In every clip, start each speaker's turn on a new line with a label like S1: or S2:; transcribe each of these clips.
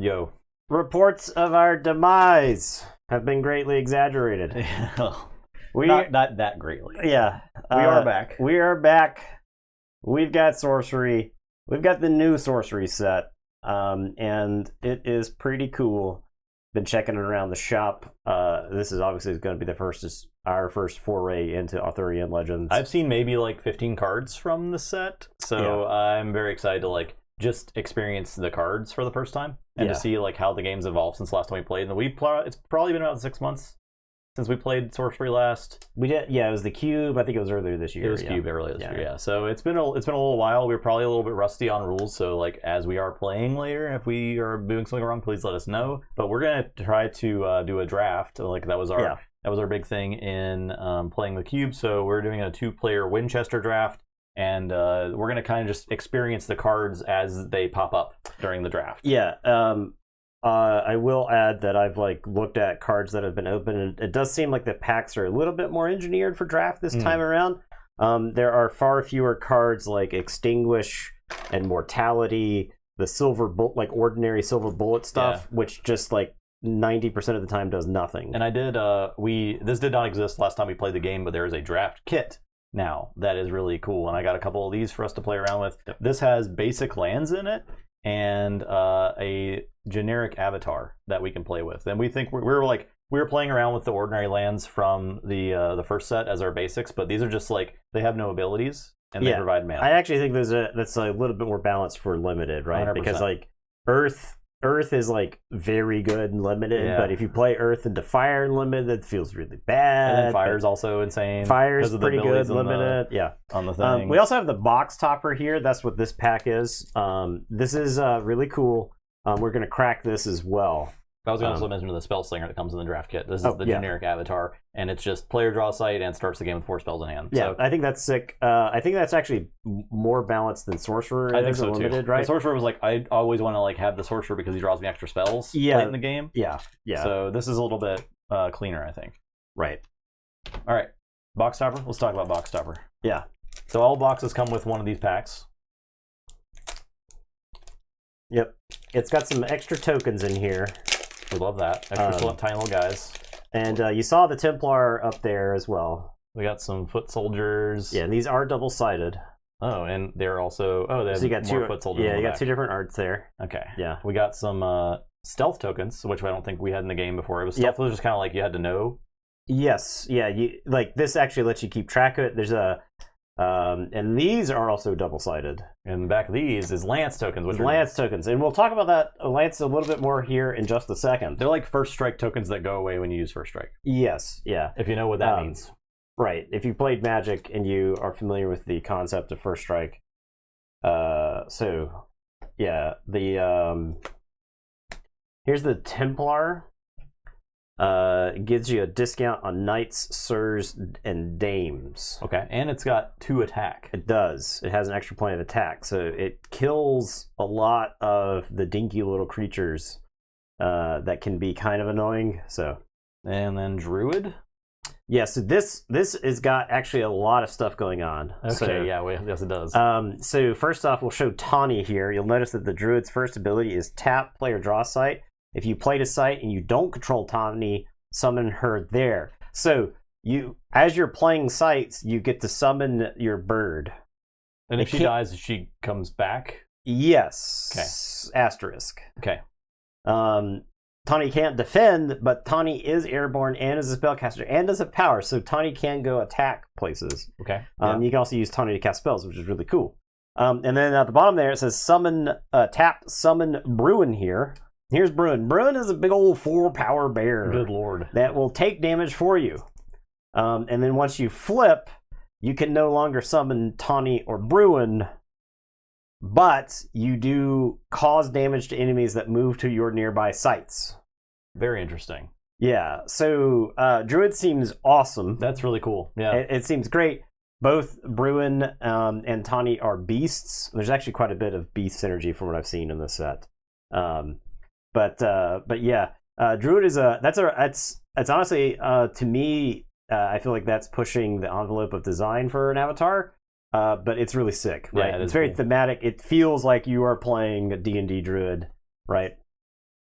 S1: Yo.
S2: Reports of our demise have been greatly exaggerated.
S1: Not that greatly.
S2: Yeah.
S1: We are back.
S2: We are back. We've got Sorcery. We've got the new Sorcery set. And it is pretty cool. Been checking it around the shop. This is obviously going to be our first foray into Arthurian Legends.
S1: I've seen maybe like 15 cards from the set, so I'm very excited to just experience the cards for the first time and to see how the game's evolved since last time we played. And it's probably been about 6 months since we played Sorcery last.
S2: We did, it was the Cube. I think it was earlier this year.
S1: It was Cube earlier this year, yeah. So it's been a little while. We're probably a little bit rusty on rules. So as we are playing later, if we are doing something wrong, please let us know. But we're gonna try to do a draft. That was our big thing in playing the Cube. So we're doing a 2-player Winchester draft, and we're gonna kind of just experience the cards as they pop up during the draft.
S2: Yeah. I will add that I've looked at cards that have been opened, and it does seem like the packs are a little bit more engineered for draft this time around. There are far fewer cards like Extinguish and Mortality, the silver bullet, ordinary silver bullet stuff, which just 90% of the time does nothing.
S1: And I did this did not exist last time we played the game, but there is a draft kit now that is really cool, and I got a couple of these for us to play around with. This has basic lands in it and a generic avatar that we can play with. And we think we were playing around with the ordinary lands from the first set as our basics, but these are just they have no abilities and they provide mana.
S2: I actually think that's a little bit more balanced for limited, right?
S1: 100%.
S2: Because Earth is very good and limited, but if you play Earth into Fire and limited, that feels really bad.
S1: And then Fire's also insane.
S2: Fire's pretty good, limited.
S1: On the thing.
S2: We also have the box topper here. That's what this pack is. This is really cool. We're going to crack this as well.
S1: I was going to also mention the spell slinger that comes in the draft kit. This is the generic avatar, and it's just player draw sight and starts the game with 4 spells in hand.
S2: Yeah, so, I think that's sick. I think that's actually more balanced than Sorcerer.
S1: I think so
S2: limited,
S1: too.
S2: Right?
S1: The Sorcerer was I always want to have the Sorcerer because he draws me extra spells late in the game.
S2: Yeah.
S1: So this is a little bit cleaner, I think.
S2: Right.
S1: All right, box topper. Let's talk about box topper.
S2: Yeah.
S1: So all boxes come with one of these packs.
S2: Yep. It's got some extra tokens in here.
S1: We love that. Extra tiny little guys.
S2: And you saw the Templar up there as well.
S1: We got some foot soldiers.
S2: Yeah, and these are double-sided.
S1: Oh, and they're also... Oh, they have
S2: so you got
S1: more foot soldiers.
S2: Yeah, you got 2 different arts there.
S1: Okay.
S2: Yeah.
S1: We got some stealth tokens, which I don't think we had in the game before. It was stealth was just kind of you had to know.
S2: Yes. Yeah, this actually lets you keep track of it. There's a... and these are also double-sided.
S1: And the back of these is lance tokens.
S2: Tokens. And we'll talk about that lance a little bit more here in just a second.
S1: They're like first strike tokens that go away when you use first strike.
S2: Yes, yeah.
S1: If you know what that means.
S2: Right. If you played Magic and you are familiar with the concept of first strike. Here's the Templar. It gives you a discount on Knights, Sirs, and Dames.
S1: Okay, and it's got 2 attack.
S2: It does. It has an extra point of attack, so it kills a lot of the dinky little creatures that can be kind of annoying.
S1: And then Druid.
S2: Yeah, so this has got actually a lot of stuff going on.
S1: Okay, yes it does.
S2: So first off, we'll show Tawny here. You'll notice that the Druid's first ability is tap, player draw site. If you played a site and you don't control Tawny, summon her there. So as you're playing sites, you get to summon your bird.
S1: And if she dies, she comes back?
S2: Yes. Okay. Asterisk.
S1: Okay.
S2: Tawny can't defend, but Tawny is airborne and is a spellcaster and does have power, so Tawny can go attack places.
S1: Okay.
S2: You can also use Tawny to cast spells, which is really cool. And then at the bottom there, it says tap summon Bruin here. Here's Bruin. Bruin is a big old 4-power bear.
S1: Good lord.
S2: That will take damage for you. And then once you flip, you can no longer summon Tawny or Bruin, but you do cause damage to enemies that move to your nearby sites.
S1: Very interesting.
S2: Yeah, so Druid seems awesome.
S1: That's really cool. Yeah.
S2: It seems great. Both Bruin and Tawny are beasts. There's actually quite a bit of beast synergy from what I've seen in this set. But yeah, Druid is it's honestly to me I feel like that's pushing the envelope of design for an avatar. But it's really sick, right?
S1: Yeah,
S2: it's very thematic. It feels like you are playing a D&D Druid, right?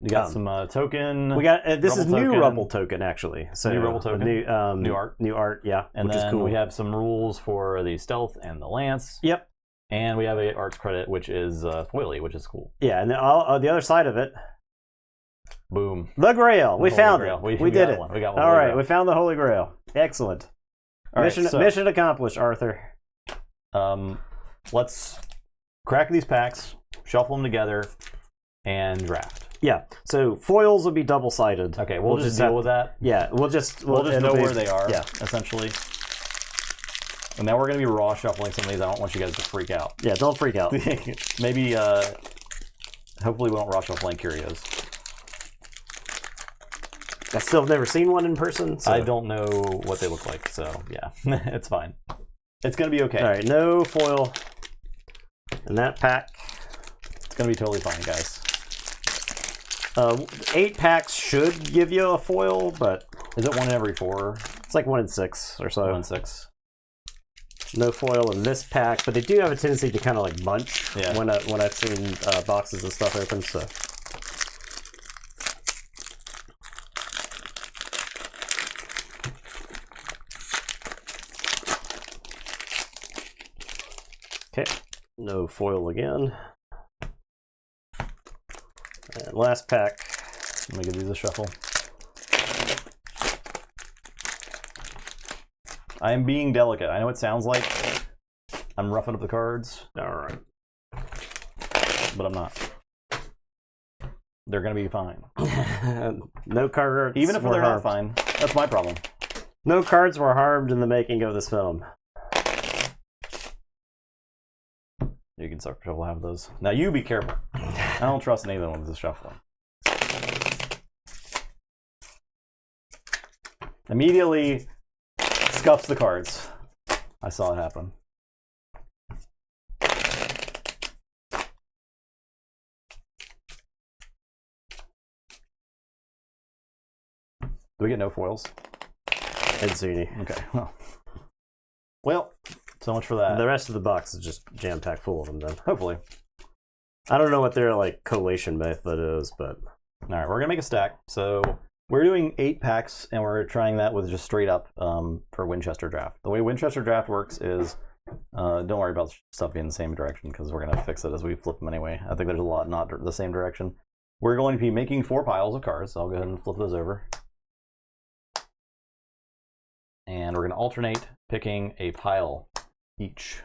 S1: You got some token.
S2: We got this is new
S1: token.
S2: Rubble token actually. So
S1: New Rubble token.
S2: New art, yeah,
S1: and
S2: which
S1: then
S2: is cool.
S1: we have some rules for the stealth and the lance.
S2: Yep.
S1: And we have a arts credit, which is foily, which is cool.
S2: Yeah, and then the other side of it.
S1: Boom.
S2: The Grail. We found
S1: Grail.
S2: it. We did it.
S1: We got one.
S2: All right, we found the Holy Grail. Excellent. Mission accomplished, Arthur.
S1: Let's crack these packs, shuffle them together, and draft.
S2: Yeah. So foils will be double-sided.
S1: Okay, we'll just deal with that.
S2: Yeah, we'll just
S1: know where they are. Yeah, essentially. And now we're going to be raw shuffling some of these. I don't want you guys to freak out.
S2: Yeah, don't freak out.
S1: Maybe, hopefully we won't raw shuffle blank curios.
S2: I still have never seen one in person. So.
S1: I don't know what they look like, so yeah, it's fine. It's going to be okay.
S2: All right, no foil in that pack.
S1: It's going to be totally fine, guys.
S2: 8 packs should give you a foil, but...
S1: Is it 1 in every 4?
S2: It's like 1 in 6 or so.
S1: 1 in 6.
S2: No foil in this pack, but they do have a tendency to kind of like bunch when I've seen boxes and stuff open, so... Okay, no foil again. And last pack.
S1: Let me give these a shuffle. I am being delicate. I know it sounds like I'm roughing up the cards.
S2: All right.
S1: But I'm not. They're going to be fine.
S2: No cards.
S1: Even if they're not fine, that's my problem.
S2: No cards were harmed in the making of this film.
S1: You can start shuffle half of those. Now you be careful. I don't trust anyone with this shuffling. Immediately scuffs the cards. I saw it happen. Do we get no foils?
S2: Didn't see any.
S1: Okay. Well, so much for that.
S2: The rest of the box is just jam-packed full of them then.
S1: Hopefully.
S2: I don't know what their like collation method is, but...
S1: Alright, we're going to make a stack. So we're doing 8 packs, and we're trying that with just straight up for Winchester Draft. The way Winchester Draft works is, don't worry about stuff being the same direction, because we're going to fix it as we flip them anyway. I think there's a lot not the same direction. We're going to be making 4 piles of cards. So I'll go ahead and flip those over. And we're going to alternate picking a pile each.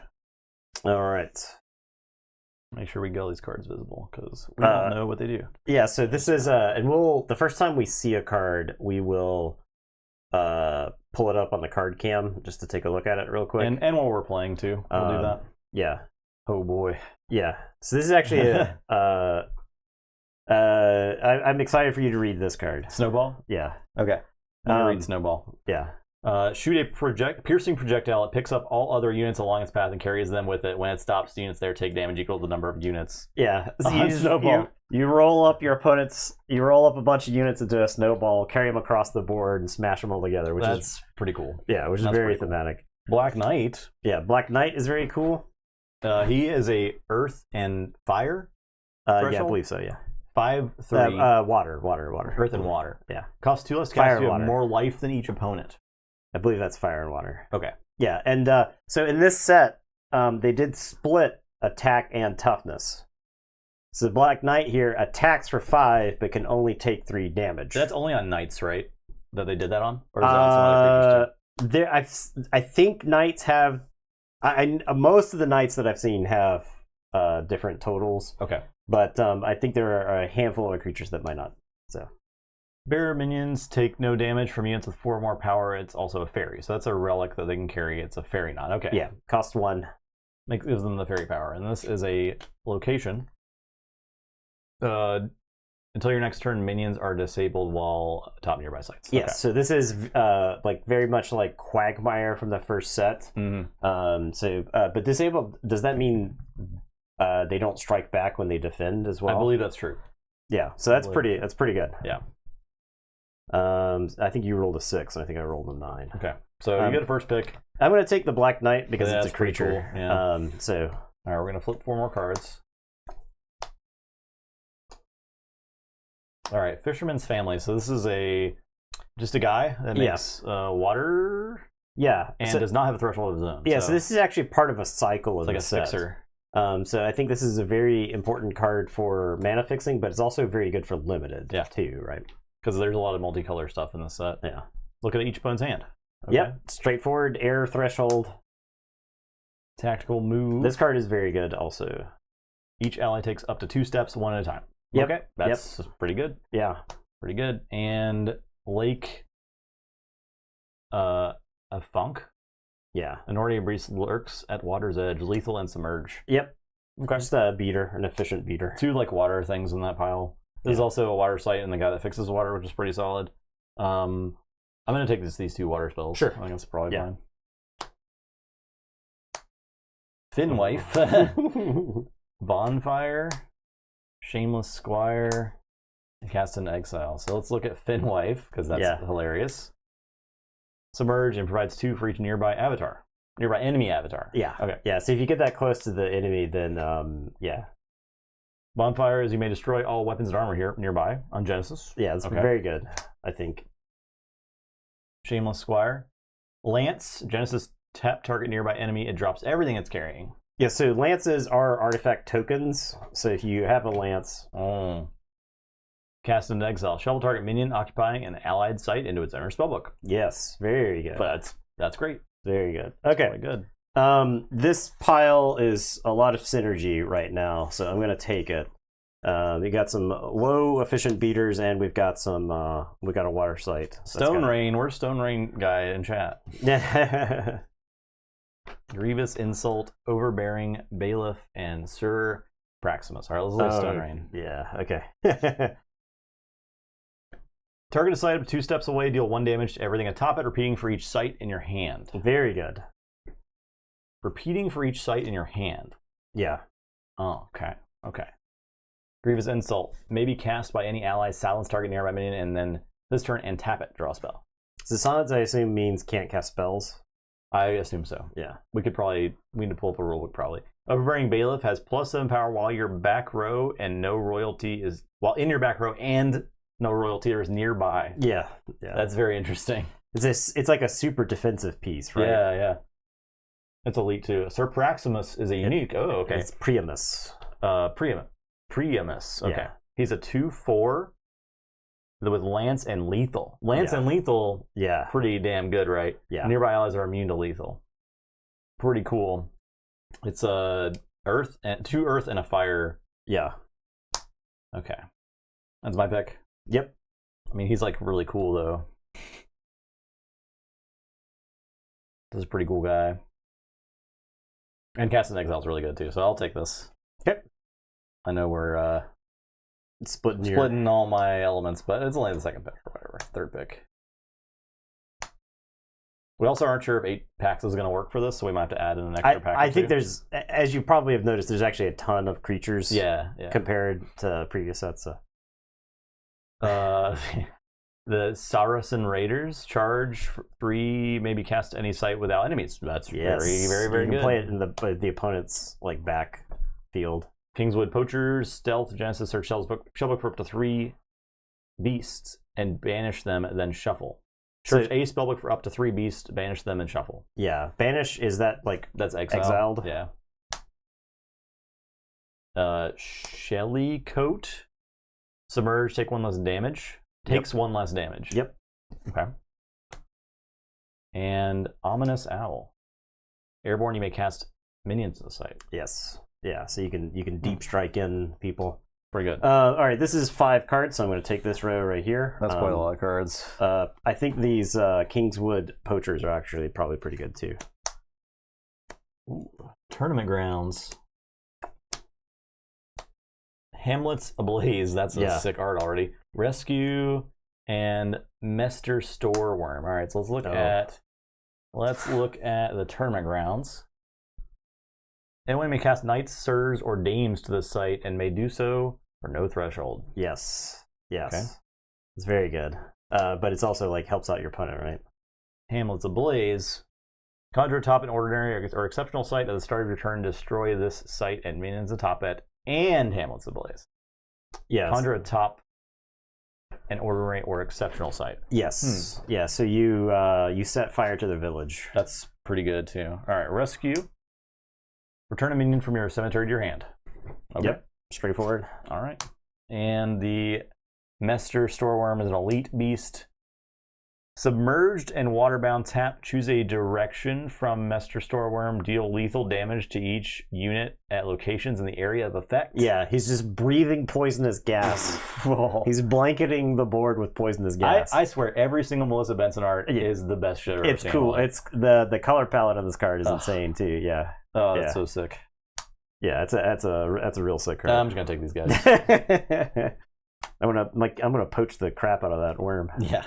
S2: All right.
S1: Make sure we get all these cards visible, because we don't know what they do.
S2: Yeah, so this is and the first time we see a card, we will pull it up on the card cam just to take a look at it real quick.
S1: And while we're playing too, we'll do that.
S2: Yeah.
S1: Oh boy.
S2: Yeah. So this is actually I'm excited for you to read this card.
S1: Snowball?
S2: Yeah.
S1: Okay. I'm gonna read Snowball.
S2: Yeah.
S1: Shoot a piercing projectile. It picks up all other units along its path and carries them with it. When it stops, the units there take damage equal to the number of units.
S2: Yeah. So you roll up your opponents. You roll up a bunch of units into a snowball, carry them across the board, and smash them all together. Which is
S1: pretty cool.
S2: Yeah, which is very thematic.
S1: Cool. Black Knight.
S2: Yeah, Black Knight is very cool.
S1: He is a earth and fire.
S2: Yeah, I believe so. Yeah.
S1: 5/3.
S2: Water.
S1: Earth and water.
S2: Yeah.
S1: Costs 2 less. Fire you have more life than each opponent.
S2: I believe that's fire and water.
S1: Okay.
S2: Yeah, and so in this set, they did split attack and toughness. So the Black Knight here attacks for 5, but can only take 3 damage.
S1: That's only on knights, right? That they did that on, or is that on some other creatures too?
S2: I think knights have. Most of the knights that I've seen have different totals.
S1: Okay.
S2: But I think there are a handful of creatures that might not. So.
S1: Bearer minions take no damage from units with 4 or more power. It's also a fairy, so that's a relic that they can carry. It's a fairy knot. Okay.
S2: Yeah, cost 1.
S1: Gives them the fairy power, and this is a location. Until your next turn, minions are disabled while top nearby sites.
S2: Yes,
S1: okay.
S2: So this is like very much like Quagmire from the first set.
S1: Mm-hmm.
S2: But disabled, does that mean they don't strike back when they defend as well?
S1: I believe that's true.
S2: Yeah, so that's pretty good.
S1: Yeah.
S2: I think you rolled a 6, and I think I rolled a 9.
S1: Okay, so you get a first pick.
S2: I'm going to take the Black Knight because it's a creature.
S1: Cool. Yeah.
S2: All
S1: right, we're going to flip 4 more cards. All right, Fisherman's Family. So this is just a guy that makes water.
S2: Yeah,
S1: and does not have a threshold of his own.
S2: Yeah, so this is actually part of a cycle of
S1: like
S2: the
S1: a
S2: set.
S1: fixer.
S2: So I think this is a very important card for mana fixing, but it's also very good for limited too, right?
S1: Because there's a lot of multicolor stuff in this set.
S2: Yeah.
S1: Look at each opponent's hand. Okay.
S2: Yep, straightforward, air threshold.
S1: Tactical move.
S2: This card is very good also.
S1: Each ally takes up to 2 steps, one at a time.
S2: Yep.
S1: Okay, that's pretty good.
S2: Yeah.
S1: Pretty good. And Lake a Funk.
S2: Yeah.
S1: An Nordic Breeze lurks at water's edge, lethal and submerge.
S2: Yep.
S1: Okay.
S2: Just a beater, an efficient beater.
S1: 2 like water things in that pile. There's also a water site and the guy that fixes water, which is pretty solid. I'm gonna take these 2 water spells.
S2: Sure.
S1: I think that's probably fine. Finwife. Bonfire. Shameless Squire. Cast into Exile. So let's look at Finwife, because that's hilarious. Submerge and provides 2 for each nearby enemy avatar.
S2: Yeah.
S1: Okay.
S2: Yeah, so if you get that close to the enemy, then yeah.
S1: Bonfire is you may destroy all weapons and armor here nearby on Genesis.
S2: Yeah, it's very good, I think.
S1: Shameless Squire. Lance, Genesis, tap target nearby enemy, it drops everything it's carrying.
S2: Yeah, so lances are artifact tokens. So if you have a lance,
S1: cast into exile, shuffle target minion occupying an allied site into its owner's spellbook.
S2: Yes, very good.
S1: But that's great.
S2: Very good. Okay.
S1: Really good.
S2: This pile is a lot of synergy right now, so I'm going to take it. We got some low efficient beaters, and we've got a water site.
S1: Stone Rain. Where's Stone Rain guy in chat? Grievous Insult, Overbearing, Bailiff, and Sir Praximus. All right, let's look at Stone Rain.
S2: Yeah, okay.
S1: Target a site up 2 steps away, deal 1 damage to everything atop it, repeating for each site in your hand.
S2: Very good.
S1: Repeating for each site in your hand.
S2: Yeah.
S1: Oh, okay. Okay. Grievous Insult. May be cast by any ally, silence target nearby minion, and then this turn and tap it, draw a spell.
S2: So silence, I assume, means can't cast spells?
S1: I assume so.
S2: Yeah.
S1: We need to pull up a rulebook probably. Overbearing Bailiff has +7 power while your back row and no royalty is while in your back row and no royalty is nearby.
S2: Yeah.
S1: That's very interesting.
S2: It's like a super defensive piece, right?
S1: Yeah. It's elite too. Sir Praximus is a unique. Oh, okay.
S2: It's Priamus.
S1: Priamus. Okay.
S2: Yeah.
S1: He's a 2/4 with Lance and Lethal. Lance and Lethal, pretty damn good, right?
S2: Yeah.
S1: Nearby allies are immune to lethal. Pretty cool. It's 2 earth and a fire.
S2: Yeah.
S1: Okay. That's my pick.
S2: Yep.
S1: I mean, he's like really cool though. This is a pretty cool guy. And Cast in Exile is really good too, so I'll take this.
S2: Okay.
S1: I know we're splitting all my elements, but it's only the second pick or whatever. 3rd pick. We also aren't sure if 8 packs is going to work for this, so we might have to add in an extra pack.
S2: I think there's, as you probably have noticed, there's actually a ton of creatures.
S1: Yeah.
S2: Compared to previous sets. So.
S1: The Saracen Raiders charge 3, maybe cast any site without enemies. That's very, very, very good.
S2: You can play it in the opponent's back field.
S1: Kingswood Poachers, Stealth, Genesis, search spellbook for up to 3 beasts and banish them, then shuffle. Search a spellbook for up to 3 beasts, banish them, and shuffle.
S2: Yeah, banish, is that
S1: that's
S2: exiled?
S1: Yeah. Shelly Coat, submerge, take 1 less damage. Takes 1 less damage.
S2: Yep.
S1: Okay. And Ominous Owl. Airborne, you may cast minions to the site.
S2: Yes. Yeah, so you can deep strike in people.
S1: Pretty good.
S2: All right, this is 5 cards, so I'm going to take this row right here.
S1: That's quite a lot of cards.
S2: I think these Kingswood Poachers are actually probably pretty good too.
S1: Ooh. Tournament Grounds. Hamlet's Ablaze. That's a sick art already. Rescue and Mester Storeworm. All right, so let's look at the Tournament Grounds. Anyone may cast knights, sirs, or dames to the site and may do so for no threshold.
S2: Yes.
S1: Okay.
S2: It's very good. But it's also helps out your opponent, right?
S1: Hamlet's Ablaze. Conjure atop an ordinary or exceptional site at the start of your turn. Destroy this site and minions atop it. And Hamlet's Ablaze.
S2: Yeah.
S1: Conjure atop an ordinary or exceptional sight.
S2: Yes. Yeah, so you set fire to the village.
S1: That's pretty good too. All right, rescue. Return a minion from your cemetery to your hand. Okay.
S2: Yep, straightforward.
S1: All right. And the Mester Storeworm is an elite beast. Submerged and waterbound tap. Choose a direction from Mester Storeworm. Deal lethal damage to each unit at locations in the area of effect.
S2: Yeah, he's just breathing poisonous gas. He's blanketing the board with poisonous gas.
S1: I swear, every single Melissa Benson art is the best shit I've ever
S2: It's
S1: seen.
S2: cool. It's the color palette on this card is insane too. Yeah.
S1: Oh, that's so sick.
S2: Yeah, that's a real sick card.
S1: I'm just gonna take these guys.
S2: I'm gonna poach the crap out of that worm.
S1: Yeah.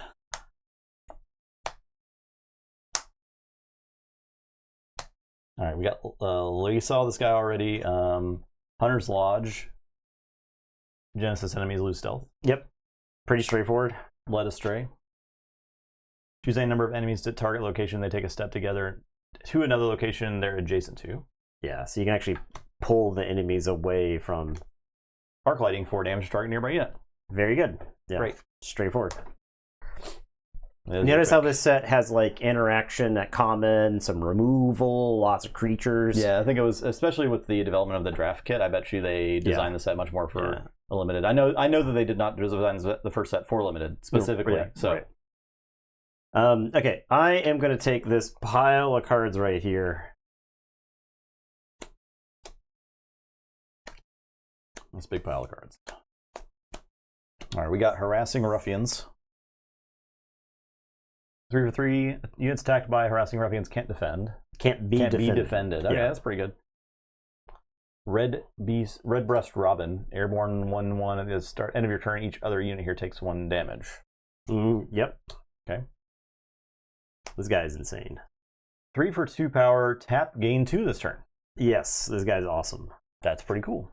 S1: All right, we got. We saw this guy already. Hunter's Lodge. Genesis enemies lose stealth.
S2: Yep. Pretty straightforward.
S1: Led astray. Choose a number of enemies to target location. They take a step together to another location they're adjacent to.
S2: Yeah, so you can actually pull the enemies away from.
S1: Arc lighting 4 damage to target nearby unit.
S2: Very good. Yeah.
S1: Great.
S2: Straightforward. Notice how this set has like interaction at common, some removal, lots of creatures.
S1: Yeah, I think it was especially with the development of the draft kit. I bet you they designed the set much more for a limited. I know that they did not design the first set for limited specifically.
S2: Yeah,
S1: so,
S2: right. Okay, I am going to take this pile of cards right here.
S1: This big pile of cards. All right, we got Harassing Ruffians. 3 for 3 units attacked by harassing ruffians can't defend.
S2: Can't be
S1: defended. Okay, that's pretty good. Red Breast Robin, airborne 1/1 at the start end of your turn. Each other unit here takes 1 damage.
S2: Yep.
S1: Okay.
S2: This guy is insane.
S1: 3 for 2 power. Tap, gain 2 this turn.
S2: Yes, this guy's awesome.
S1: That's pretty cool.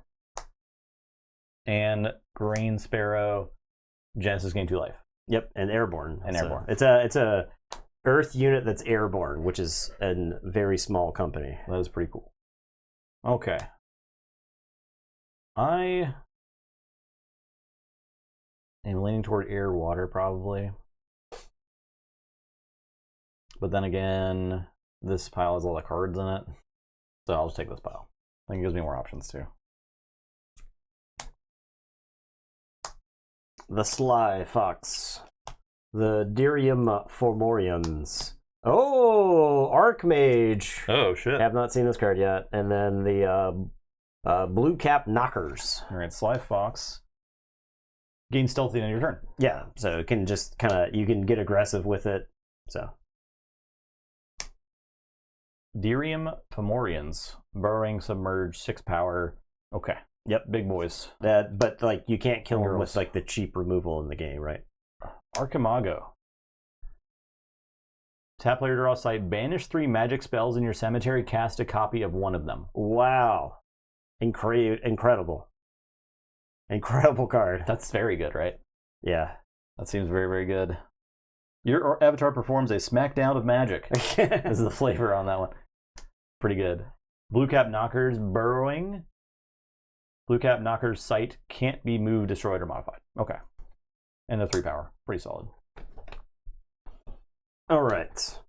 S1: And Grain Sparrow, Genesis gain 2 life.
S2: Yep, and airborne.
S1: Airborne.
S2: It's a Earth unit that's airborne, which is a very small company.
S1: That is pretty cool. Okay. I am leaning toward air water probably. But then again, this pile has a lot of cards in it. So I'll just take this pile. I think it gives me more options too.
S2: The Sly Fox. The Dirium Formoriums. Oh, Archmage.
S1: Oh, shit.
S2: Have not seen this card yet. And then the Blue Cap Knockers.
S1: All right, Sly Fox. Gain stealthy on your turn.
S2: Yeah, so it can just kind of, you can get aggressive with it. So.
S1: Dirium Fomorians. Burrowing, submerge, 6 power. Okay.
S2: Yep.
S1: Big boys.
S2: But like you can't kill them
S1: Girls.
S2: with like the cheap removal in the game, right?
S1: Archimago. Tap player draw sight. Banish 3 magic spells in your cemetery. Cast a copy of one of them.
S2: Wow. Incredible. Incredible card.
S1: That's very good, right?
S2: Yeah.
S1: That seems very, very good. Your avatar performs a smackdown of magic. This is the flavor on that one. Pretty good. Blue Cap Knockers. Burrowing. Blue Cap Knocker's sight can't be moved, destroyed, or modified. Okay. And the 3 power. Pretty solid.
S2: All right.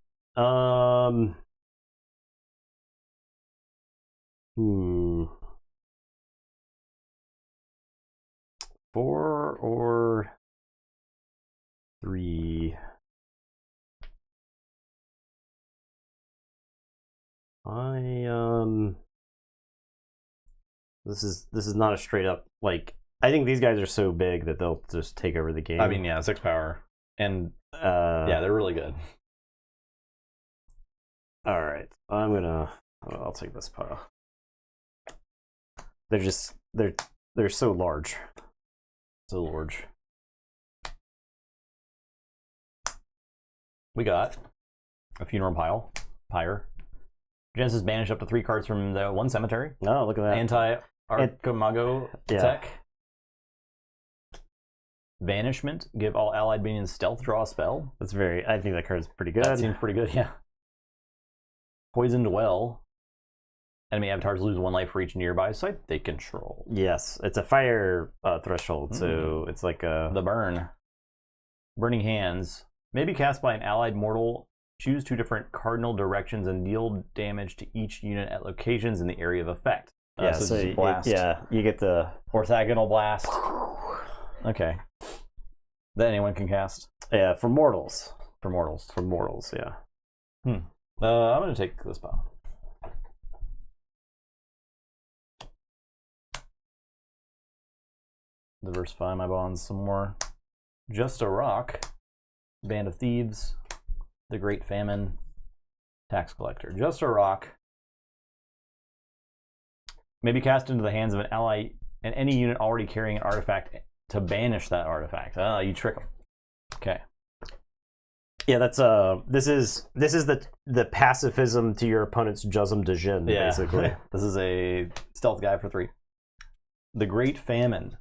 S2: 4 or 3. This is not a straight up like. I think these guys are so big that they'll just take over the game.
S1: I mean, yeah, 6 power. And yeah, they're really good.
S2: All right. I'll take this pile. They're so large.
S1: So large. We got a Funeral Pyre. Genesis banish up to 3 cards from the 1 cemetery.
S2: Oh, look at that.
S1: Anti-Archimago tech. Banishment. Give all allied minions stealth. Draw a spell.
S2: I think that card's pretty good.
S1: That seems pretty good, yeah. Poisoned Well. Enemy avatars lose 1 life for each nearby site they control.
S2: Yes, it's a fire threshold, so it's like a...
S1: The burn. Burning Hands may be cast by an allied mortal. Choose 2 different cardinal directions and deal damage to each unit at locations in the area of effect.
S2: So
S1: just blast.
S2: you get the
S1: orthogonal blast. Okay. That anyone can cast.
S2: Yeah, for mortals.
S1: For mortals.
S2: For mortals, yeah.
S1: I'm gonna take this spell. Diversify my bonds some more. Just a Rock, Band of Thieves, The Great Famine, Tax Collector. Just a Rock may be cast into the hands of an ally and any unit already carrying an artifact to banish that artifact. You trick them. Okay.
S2: Yeah, that's this is the pacifism to your opponent's Jusm de Jin, basically.
S1: This is a stealth guy for 3. The Great Famine.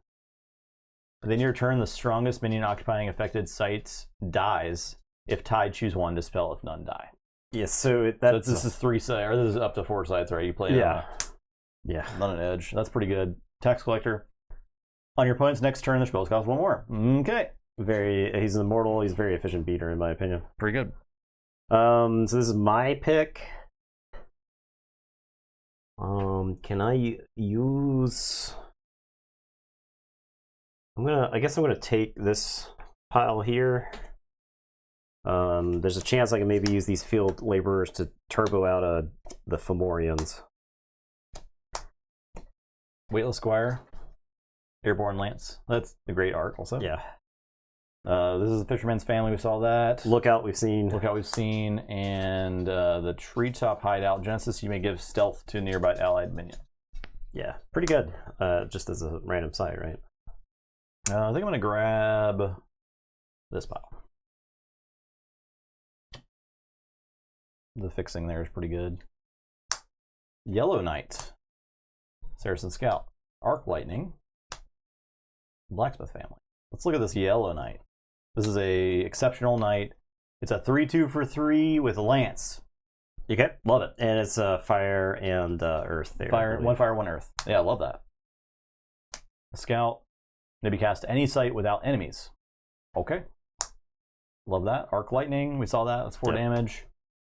S1: Then your turn, the strongest minion occupying affected sites dies. If tied, choose 1 to spell. If none, die.
S2: Yes, so
S1: this is 3 sites, or this is up to 4 sites, right? You play
S2: yeah,
S1: on an edge. That's pretty good. Tax Collector. On your opponent's next turn, the spells cost 1 more. Okay.
S2: He's an immortal. He's a very efficient beater, in my opinion.
S1: Pretty good.
S2: So this is my pick. Can I use? I guess I'm gonna take this pile here. There's a chance I can maybe use these field laborers to turbo out the Fomorians.
S1: Weightless Squire, Airborne Lance. That's a great art, also.
S2: Yeah.
S1: This is the Fisherman's Family. We saw that.
S2: Lookout we've seen.
S1: And the Treetop Hideout. Genesis, you may give stealth to a nearby allied minion.
S2: Yeah, pretty good. Just as a random site, right?
S1: I think I'm going to grab this pile. The fixing there is pretty good. Yellow Knight, Saracen Scout, Arc Lightning, Blacksmith Family. Let's look at this Yellow Knight. This is a exceptional knight. It's a 3/2 for 3 with a lance.
S2: Okay,
S1: love it.
S2: And it's fire and earth there.
S1: One fire, 1 earth. Yeah, I love that. A scout may be cast to any site without enemies. Okay. Love that. Arc Lightning, we saw that. That's 4 damage.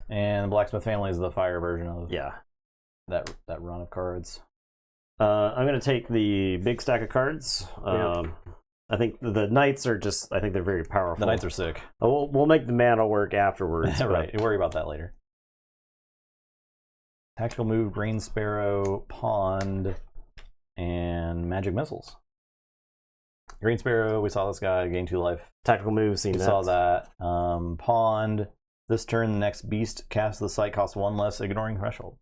S1: And the Blacksmith Family is the fire version of that run of cards.
S2: I'm going to take the big stack of cards. I think the knights are I think they're very powerful.
S1: The knights are sick.
S2: We'll make the mana work afterwards.
S1: Right, you worry about that later. Tactical move, Green Sparrow, Pond, and Magic Missiles. Green Sparrow, we saw this guy gain 2 life.
S2: Tactical move,
S1: we saw that. Pond, this turn, the next beast cast the site costs 1 less, ignoring threshold.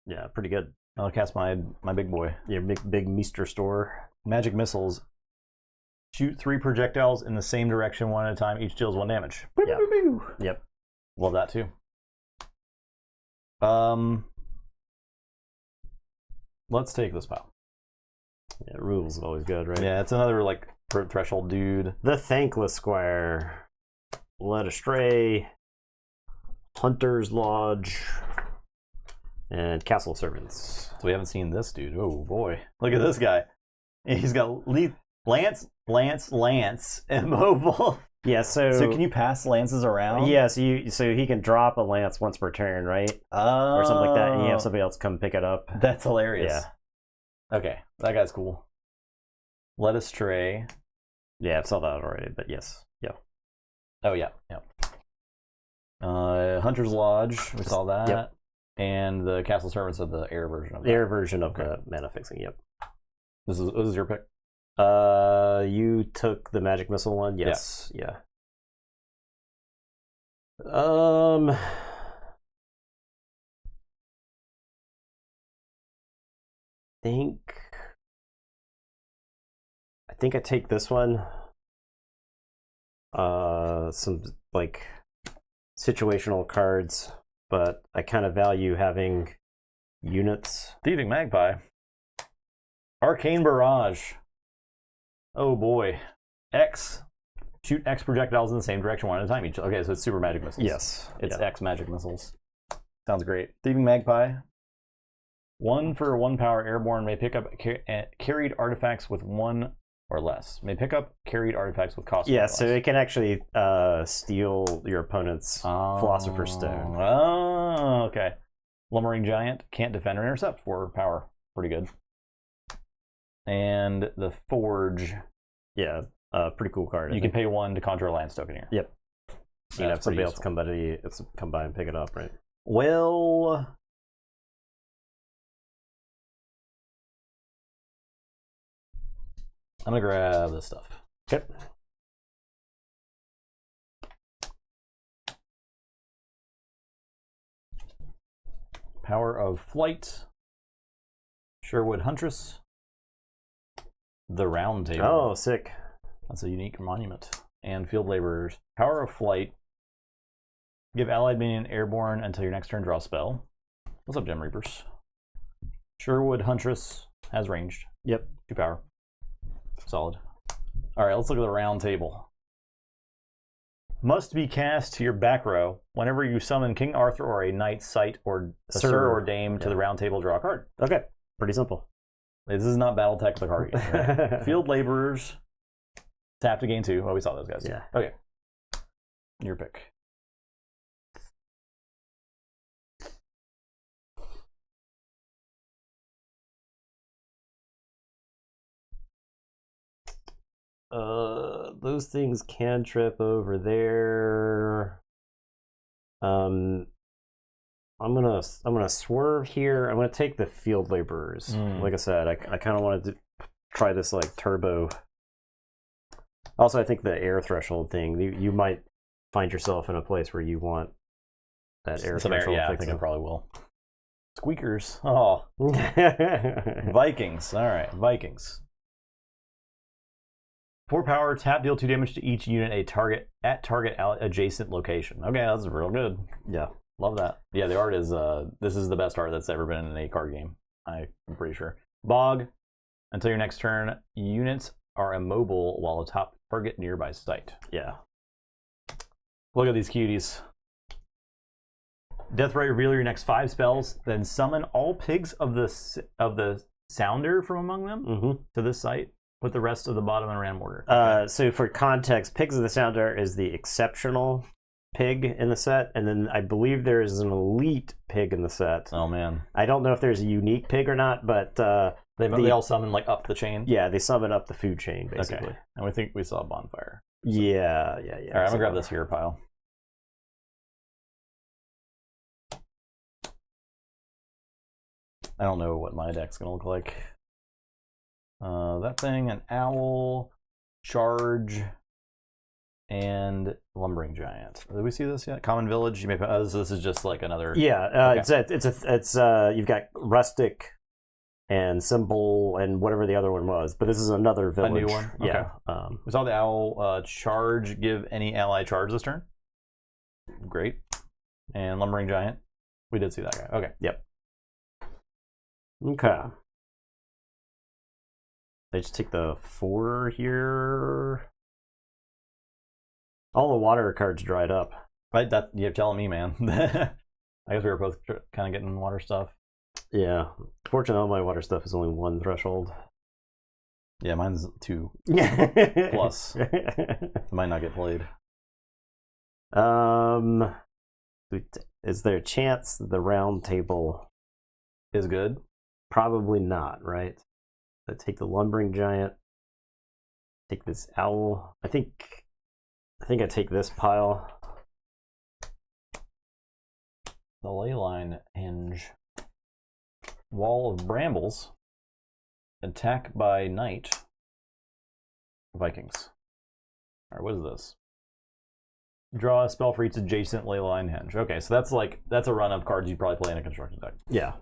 S2: Yeah, pretty good.
S1: I'll cast my big boy.
S2: Your big Meester store.
S1: Magic Missiles. Shoot 3 projectiles in the same direction 1 at a time. Each deals 1 damage.
S2: Yep. Yep.
S1: Love that too. Let's take this pile.
S2: Yeah, rules is always good, right?
S1: Yeah, it's another like threshold dude.
S2: The Thankless Squire, Led Astray, Hunter's Lodge, and Castle Servants.
S1: So we haven't seen this dude. Oh boy, look at this guy. He's got Lance, immobile.
S2: Yeah,
S1: so can you pass lances around?
S2: Yeah, so he can drop a lance once per turn, right? Or something like that, and you have somebody else come pick it up.
S1: That's hilarious.
S2: Yeah.
S1: Okay, that guy's cool. Led Astray.
S2: Yeah, I've saw that already, but yes. Yeah.
S1: Oh, yeah. Hunter's Lodge, we saw that.
S2: Yep.
S1: And the Castle Servants of the air version of that.
S2: Air version of the mana fixing, yep.
S1: This is your pick?
S2: You took the Magic Missile one? Yes. Yeah. I think I take this one. Some like situational cards, but I kind of value having units.
S1: Thieving Magpie. Arcane Barrage. Oh boy. Shoot X projectiles in the same direction 1 at a time each. Okay, so it's super magic missiles.
S2: Yes.
S1: It's X magic missiles. Sounds great. Thieving Magpie. 1 for 1 power airborne may pick up carried artifacts with 1 or less. May pick up carried artifacts with cost.
S2: Yeah,
S1: or
S2: so
S1: less.
S2: it can actually steal your opponent's Philosopher's Stone.
S1: Oh, okay. Lumbering Giant can't defend or intercept for power. Pretty good. And the Forge.
S2: Yeah, pretty cool card.
S1: You can pay 1 to conjure a land token here.
S2: Yep. You can have somebody else come by and pick it up, right?
S1: Well, I'm gonna grab this stuff.
S2: Okay.
S1: Power of Flight. Sherwood Huntress. The Round Table.
S2: Oh, sick.
S1: That's a unique monument. And Field Laborers. Power of Flight. Give allied minion airborne until your next turn, draw a spell. What's up, Gem Reapers? Sherwood Huntress has ranged.
S2: Yep.
S1: 2 power. Solid. Alright, let's look at the Round Table. Must be cast to your back row whenever you summon King Arthur or a knight, sight, or a sir or dame to the Round Table, draw a card.
S2: Okay. Pretty simple.
S1: This is not Battletech, the card game. Right? Field Laborers. Tap to gain 2. Oh, we saw those guys.
S2: Yeah.
S1: Okay. Your pick.
S2: Those things can trip over there. I'm gonna swerve here. I'm gonna take the Field Laborers. Like I said, I kind of wanted to try this like turbo. Also, I think the air threshold thing. You might find yourself in a place where you want that air threshold.
S1: Yeah, I think I probably will. Squeakers. Oh, Vikings. All right, Vikings. 4 power, tap, deal 2 damage to each unit at target adjacent location. Okay, that's real good.
S2: Yeah,
S1: love that. Yeah, the art is this is the best art that's ever been in a card game. I'm pretty sure. Bog. Until your next turn, units are immobile while atop target nearby site.
S2: Yeah.
S1: Look at these cuties. Deathray, reveal your next 5 spells, then summon all pigs of the sounder from among them to this site. Put the rest of the bottom in random order. Okay.
S2: So for context, Pigs of the Sounder is the exceptional pig in the set, and then I believe there is an elite pig in the set.
S1: Oh man,
S2: I don't know if there's a unique pig or not, but
S1: they all summon like up the chain.
S2: Yeah, they summon up the food chain basically.
S1: Okay. And we think we saw a bonfire. So.
S2: Yeah.
S1: All right, I'm gonna grab this hero pile. I don't know what my deck's gonna look like. That thing, an owl, charge, and lumbering giant. Did we see this yet? Common village. You may. This is just like another.
S2: Yeah,
S1: okay.
S2: it's you've got rustic and symbol and whatever the other one was, but this is another village.
S1: A new one.
S2: Yeah.
S1: Okay. We saw the owl charge. Give any ally charge this turn. Great. And lumbering giant. We did see that guy. Okay.
S2: Yep. Okay. I just take the 4 here. All the water cards dried up.
S1: Right, that you're telling me, man. I guess we were both kind of getting water stuff.
S2: Yeah. Fortunately, all my water stuff is only 1 threshold.
S1: Yeah, mine's 2 plus. It might not get played.
S2: Is there a chance the Round Table
S1: is good?
S2: Probably not, right? I take the lumbering giant. Take this owl. I think I take this pile.
S1: The Leyline Hinge. Wall of Brambles. Attack by night. Vikings. Alright, what is this? Draw a spell for each adjacent Leyline Hinge. Okay, so that's a run of cards you probably play in a construction deck.
S2: Yeah.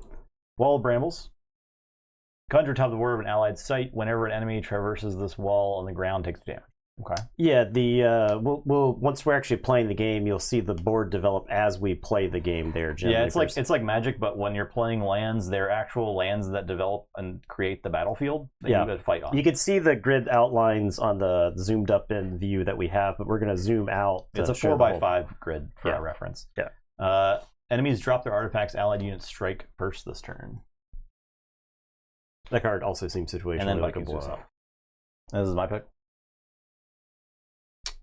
S1: Wall of Brambles. Conjure top of the border of an allied site. Whenever an enemy traverses this wall on the ground, takes damage. Okay.
S2: Yeah, we'll once we're actually playing the game, you'll see the board develop as we play the game there, Jim.
S1: Yeah, it's like Magic, but when you're playing lands, they're actual lands that develop and create the battlefield that you could fight on.
S2: You can see the grid outlines on the zoomed up in view that we have, but we're going to zoom out.
S1: It's a 4x5 grid for our reference.
S2: Yeah.
S1: Enemies drop their artifacts, allied units strike first this turn.
S2: That card also seems situational.
S1: And then Vikings just up. This is my pick.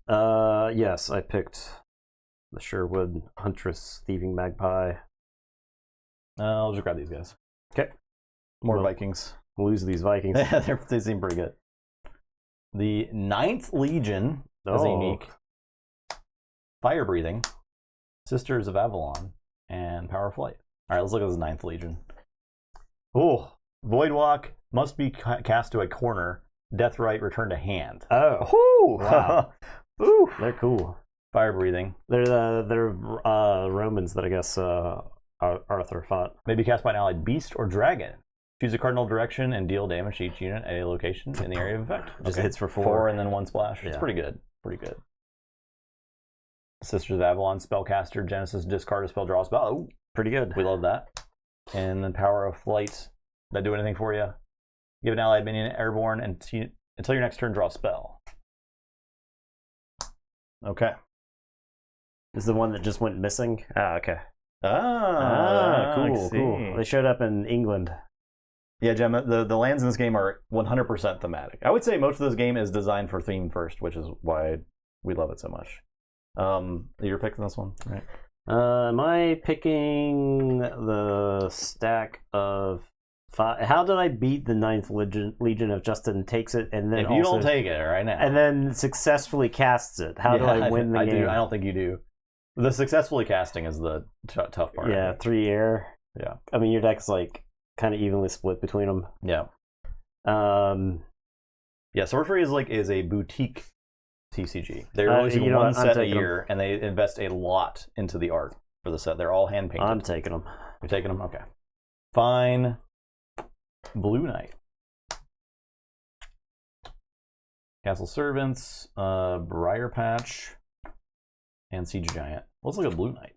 S2: Yes, I picked the Sherwood Huntress Thieving Magpie.
S1: I'll just grab these guys.
S2: Okay.
S1: More
S2: Well,
S1: Vikings.
S2: Lose these Vikings.
S1: They seem pretty good. The 9th Legion is a unique. Fire Breathing, Sisters of Avalon, and Power of Flight. All right, let's look at this 9th Legion. Oh, Void Walk must be cast to a corner. Death Right, return to hand.
S2: Oh,
S1: Wow.
S2: Ooh, they're cool.
S1: Fire Breathing.
S2: They're Romans that I guess Arthur fought.
S1: Maybe cast by an allied beast or dragon. Choose a cardinal direction and deal damage to each unit at a location in the area of effect.
S2: Just hits for 4.
S1: 4 and then 1 splash.
S2: Yeah.
S1: It's pretty good. Pretty good. Sisters of Avalon, Spellcaster, Genesis, discard a spell, draw a spell. Oh,
S2: Pretty good.
S1: we love that. And then Power of Flight. Does that do anything for you? Give an allied minion airborne and until your next turn, draw a spell. Okay.
S2: This is the one that just went missing. Ah, okay.
S1: Cool,
S2: cool. They showed up in England.
S1: Yeah, Gemma, the lands in this game are 100% thematic. I would say most of this game is designed for theme first, which is why we love it so much. You're picking this one, right?
S2: Am I picking the stack of 5? How did I beat the 9th Legion if Justin takes it and then
S1: If you don't take it right now.
S2: and then successfully casts it? How do I win the game?
S1: I don't think you do. The successfully casting is the tough part.
S2: Yeah, 3 air.
S1: Yeah.
S2: I mean, your deck's like kind of evenly split between them.
S1: Yeah. Yeah, Sorcery is a boutique TCG. They're releasing one set a year, and they invest a lot into the art for the set. They're all hand painted.
S2: I'm taking them.
S1: You're taking them? Okay. Fine. Blue Knight. Castle Servants, Briar Patch, and Siege Giant. Let's look at Blue Knight.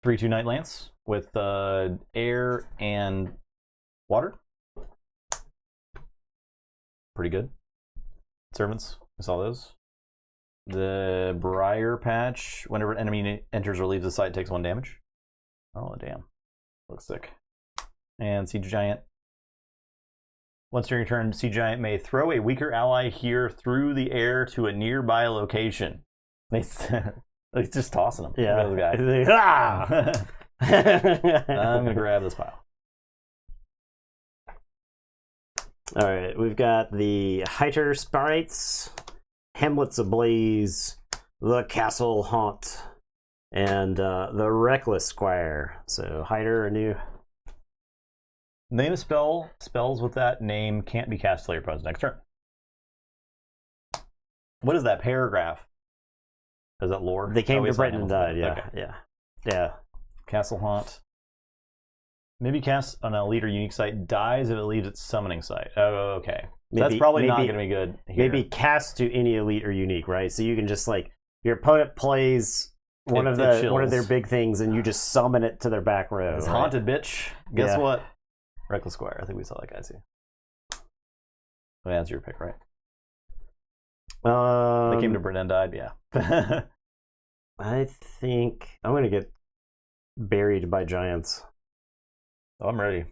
S1: 3/2 Night Lance with air and water. Pretty good. Servants, we saw those. The Briar Patch, whenever an enemy enters or leaves the site, takes 1 damage. Oh, damn. Looks sick. And Siege Giant. Once during your turn, Siege Giant may throw a weaker ally here through the air to a nearby location. He's just tossing them.
S2: Yeah.
S1: Look at this guy. I'm going to grab this pile.
S2: All right, we've got the Hiter Sprites, Hamlets Ablaze, the Castle Haunt, and the Reckless Squire. So Hiter, a new.
S1: Name a spell. Spells with that name can't be cast till your opponent's next turn. What is that paragraph? Is that lore?
S2: They came to
S1: it's not
S2: Britain and died. Yeah,
S1: Okay.
S2: yeah.
S1: Castle Haunt. Maybe cast on a elite or unique site, dies if it leaves its summoning site. Oh, okay. So that's probably not going to be good here.
S2: Maybe cast to any elite or unique, right? So you can just like your opponent plays one of their big things, and you just summon it to their back row.
S1: It's
S2: right?
S1: haunted, bitch. Guess what? Reckless Squire. I think we saw that guy too. Well, that's your pick, right? They came to Britain and died. Yeah.
S2: I think I'm gonna get buried by giants.
S1: Oh, I'm ready.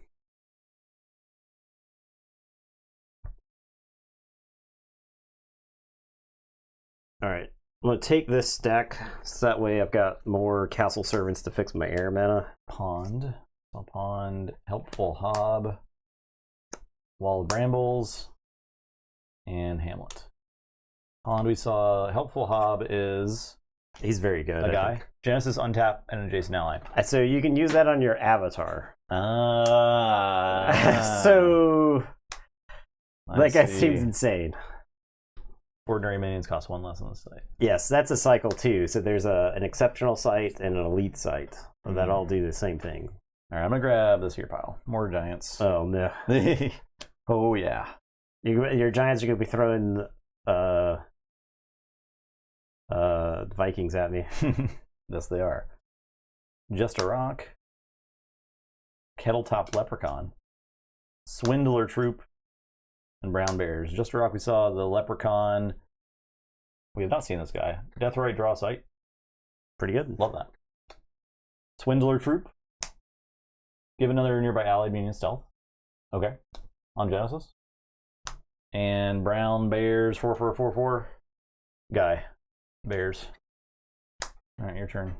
S2: All right. I'm going to take this stack so that way I've got more Castle Servants to fix my air mana.
S1: Pond, Helpful Hob, Wall of Brambles, and Hamlet. Pond, we saw Helpful Hob is
S2: He's very good.
S1: a guy. Genesis, untap, and an adjacent ally.
S2: So you can use that on your avatar.
S1: Ah.
S2: So that guy
S1: see.
S2: seems insane.
S1: Ordinary minions cost 1 less on the site.
S2: Yes, that's a cycle too. So there's an exceptional site and an elite site that all do the same thing.
S1: All right, I'm gonna grab this here pile. More giants.
S2: Oh no!
S1: Oh yeah.
S2: Your giants are gonna be throwing Vikings at me.
S1: Yes, they are. Just a Rock. Kettletop Leprechaun. Swindler Troop. And Brown Bears. Just a Rock, we saw the Leprechaun. We have not seen this guy. Death Right, draw sight.
S2: Pretty good.
S1: Love that. Swindler Troop. Give another nearby allied minion stealth. Okay. On Genesis. And brown bears, 4/4/4/4. Guy, bears. All right, your turn.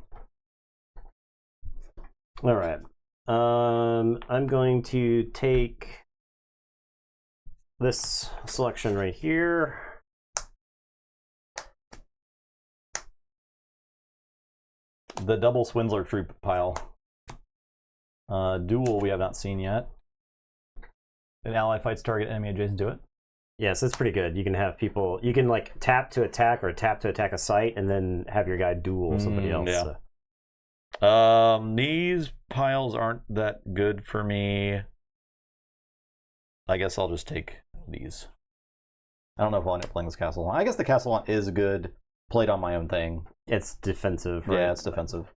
S2: All right. I'm going to take this selection right here.
S1: The double Swindler troop pile. Duel we have not seen yet. An ally fights target enemy adjacent to it.
S2: Yes, it's pretty good. You can have people, you can like tap to attack or tap to attack a site and then have your guy duel somebody else.
S1: Yeah.
S2: So.
S1: These piles aren't that good for me. I guess I'll just take these. I don't know if I'll end up playing this castle. I guess the castle hunt is good. Played on my own thing.
S2: It's defensive, right?
S1: Yeah, it's defensive.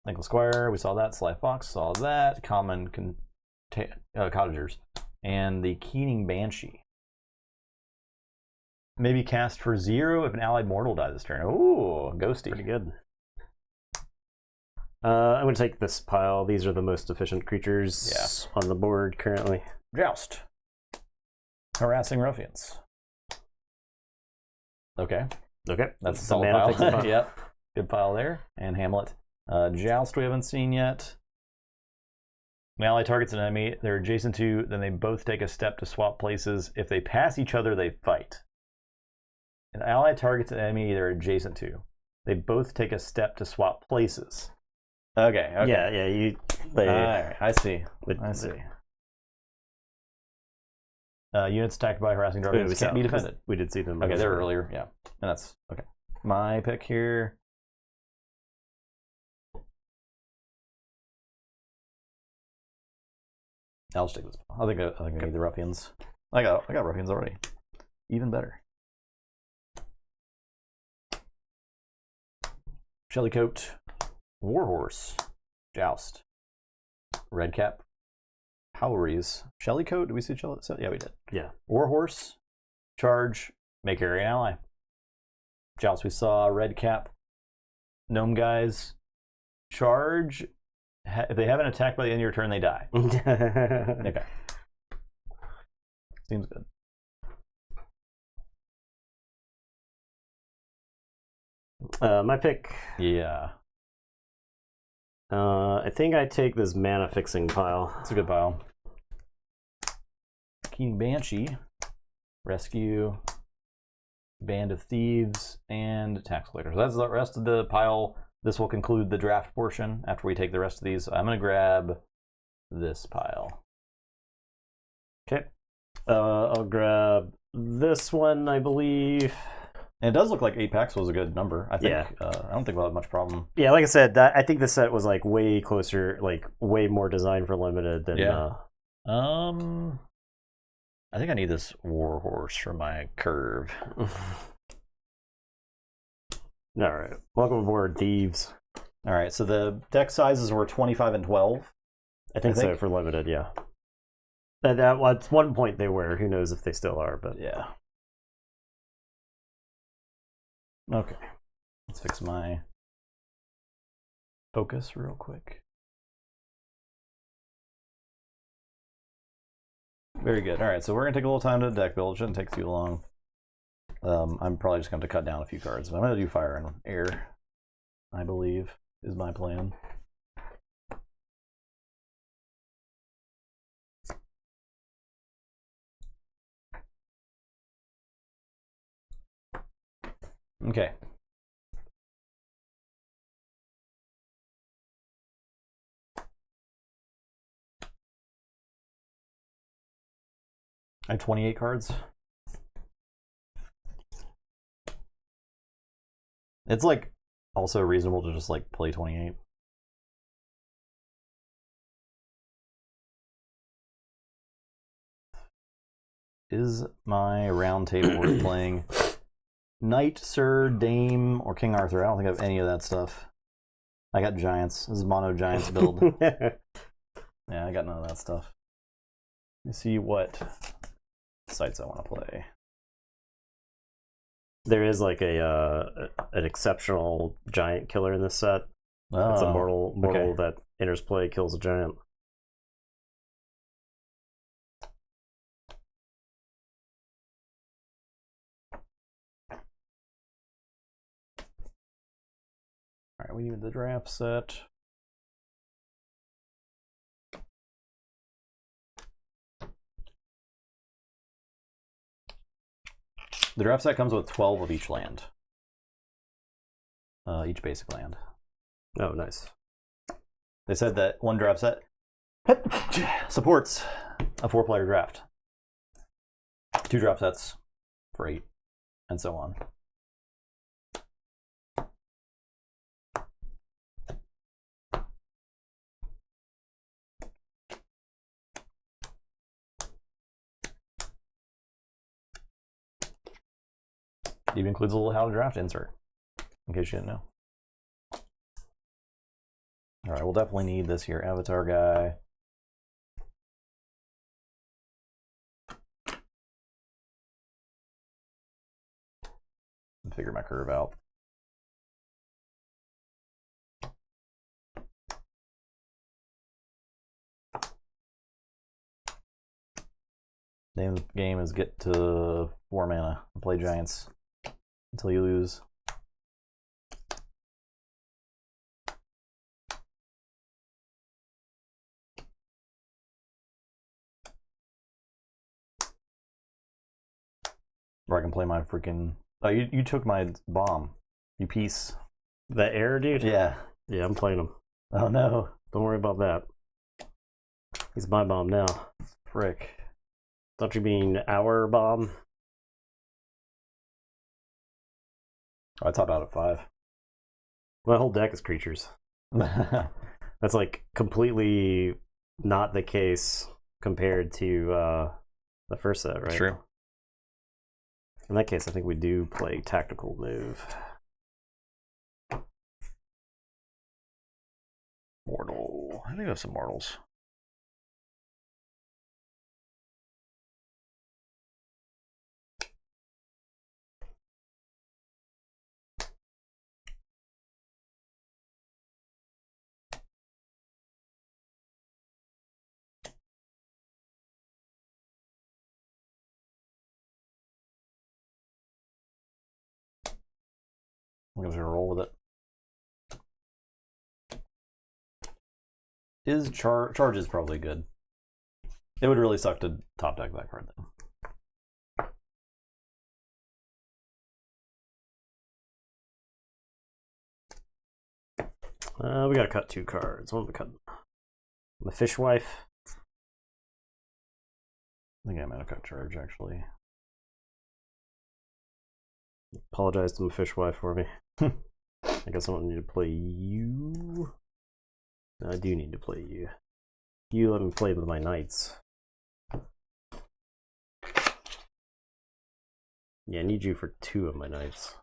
S1: Nickel Squire, we saw that. Sly Fox, saw that. Common Cottagers. And the Keening Banshee. Maybe cast for 0 if an allied mortal dies this turn. Ooh, ghosty.
S2: Pretty good. I'm going to take this pile. These are the most efficient creatures on the board currently.
S1: Joust. Harassing Ruffians. Okay.
S2: Okay.
S1: That's a
S2: the
S1: solid
S2: mana
S1: pile.
S2: pile.
S1: Yep. Good pile there. And Hamlet. Joust we haven't seen yet. An ally targets an enemy they're adjacent to, then they both take a step to swap places. If they pass each other, they fight. An ally targets an enemy they're adjacent to. They both take a step to swap places. Okay.
S2: Yeah.
S1: All right, I see. I see. Units attacked by harassing dragons can't be defended.
S2: We did see them.
S1: Okay, they were earlier. Yeah, and that's okay. My pick here. I'll just take this. I think I need the ruffians. I got ruffians already. Even better. Shellycoat, Warhorse, Joust, Redcap, Howleries, Shellycoat. Did we see Shellycoat? Yeah, we did.
S2: Yeah.
S1: Warhorse, Charge, make area an ally. Joust, we saw Redcap, Gnome Guys, Charge. If they haven't attacked by the end of your turn, they die. Okay. Seems good.
S2: My pick.
S1: Yeah.
S2: I think I take this mana fixing pile.
S1: It's a good pile. Keen Banshee, Rescue, Band of Thieves, and Tax Collectors. That's the rest of the pile. This will conclude the draft portion after we take the rest of these. I'm going to grab this pile.
S2: Okay. I'll grab this one, I believe.
S1: And it does look like 8 packs was a good number. I think.
S2: Yeah.
S1: I don't think we'll have much problem.
S2: Yeah, like I said, I think the set was like way closer, like way more designed for limited than.
S1: Yeah. I think I need this Warhorse for my curve.
S2: All right. Welcome aboard, thieves.
S1: All right. So the deck sizes were 25 and 12.
S2: I think so for limited, yeah. Well, at one point they were. Who knows if they still are? But
S1: yeah. Okay. Let's fix my focus real quick. Very good. All right. So we're gonna take a little time to deck build. It shouldn't take too long. I'm probably just going to cut down a few cards, but I'm going to do Fire and Air, I believe, is my plan. Okay. I have 28 cards. It's like also reasonable to just like play 28. Is my round table worth playing? Knight, Sir, Dame, or King Arthur? I don't think I have any of that stuff. I got Giants. This is Mono Giants build. Yeah, I got none of that stuff. Let's see what sites I want to play.
S2: There is like an exceptional giant killer in this set. It's a mortal
S1: okay.
S2: that enters play, kills a giant.
S1: we need the draft set. The draft set comes with 12 of each land. Each basic land.
S2: Oh, nice.
S1: They said that one draft set supports a 4-player draft. 2 draft sets for 8, and so on. It even includes a little how to draft insert, in case you didn't know. All right, we'll definitely need this here avatar guy. And figure my curve out. Name of the game is get to 4 mana and play giants until you lose. Or I can play my freaking... Oh, you took my bomb. You piece.
S2: The air dude?
S1: Yeah.
S2: Yeah, I'm playing him.
S1: Oh no.
S2: Don't worry about that. He's my bomb now.
S1: Frick.
S2: Don't you mean our bomb?
S1: I top out at 5.
S2: My whole deck is creatures. That's like completely not the case compared to the first set, right?
S1: True.
S2: In that case, I think we do play tactical move.
S1: Mortal. I think I have some mortals. I'm just gonna roll with it. Charge is probably good. It would really suck to top deck that card though.
S2: We gotta cut 2 cards. What am I cutting? The Fishwife.
S1: I think I'm gonna cut charge actually.
S2: Apologize to my Fishwife for me. I guess I don't need to play you. No, I do need to play you. You let me play with my knights. Yeah, I need you for 2 of my knights.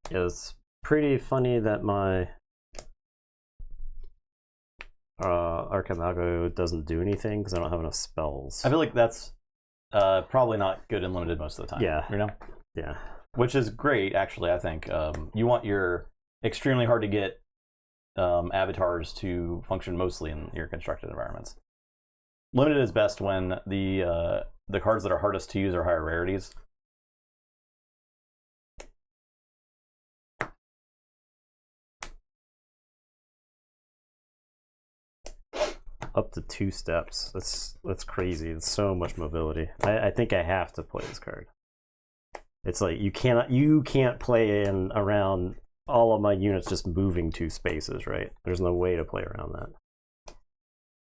S2: Yeah, it's pretty funny that my Archimago doesn't do anything because I don't have enough spells.
S1: I feel like that's probably not good and limited most of the time.
S2: Yeah.
S1: You know?
S2: Yeah.
S1: Which is great, actually, I think. You want your extremely hard to get avatars to function mostly in your constructed environments. Limited is best when the cards that are hardest to use are higher rarities.
S2: Up to 2 steps. That's crazy. It's so much mobility. I think I have to play this card. It's like you can't play in around all of my units just moving 2 spaces, right? There's no way to play around that.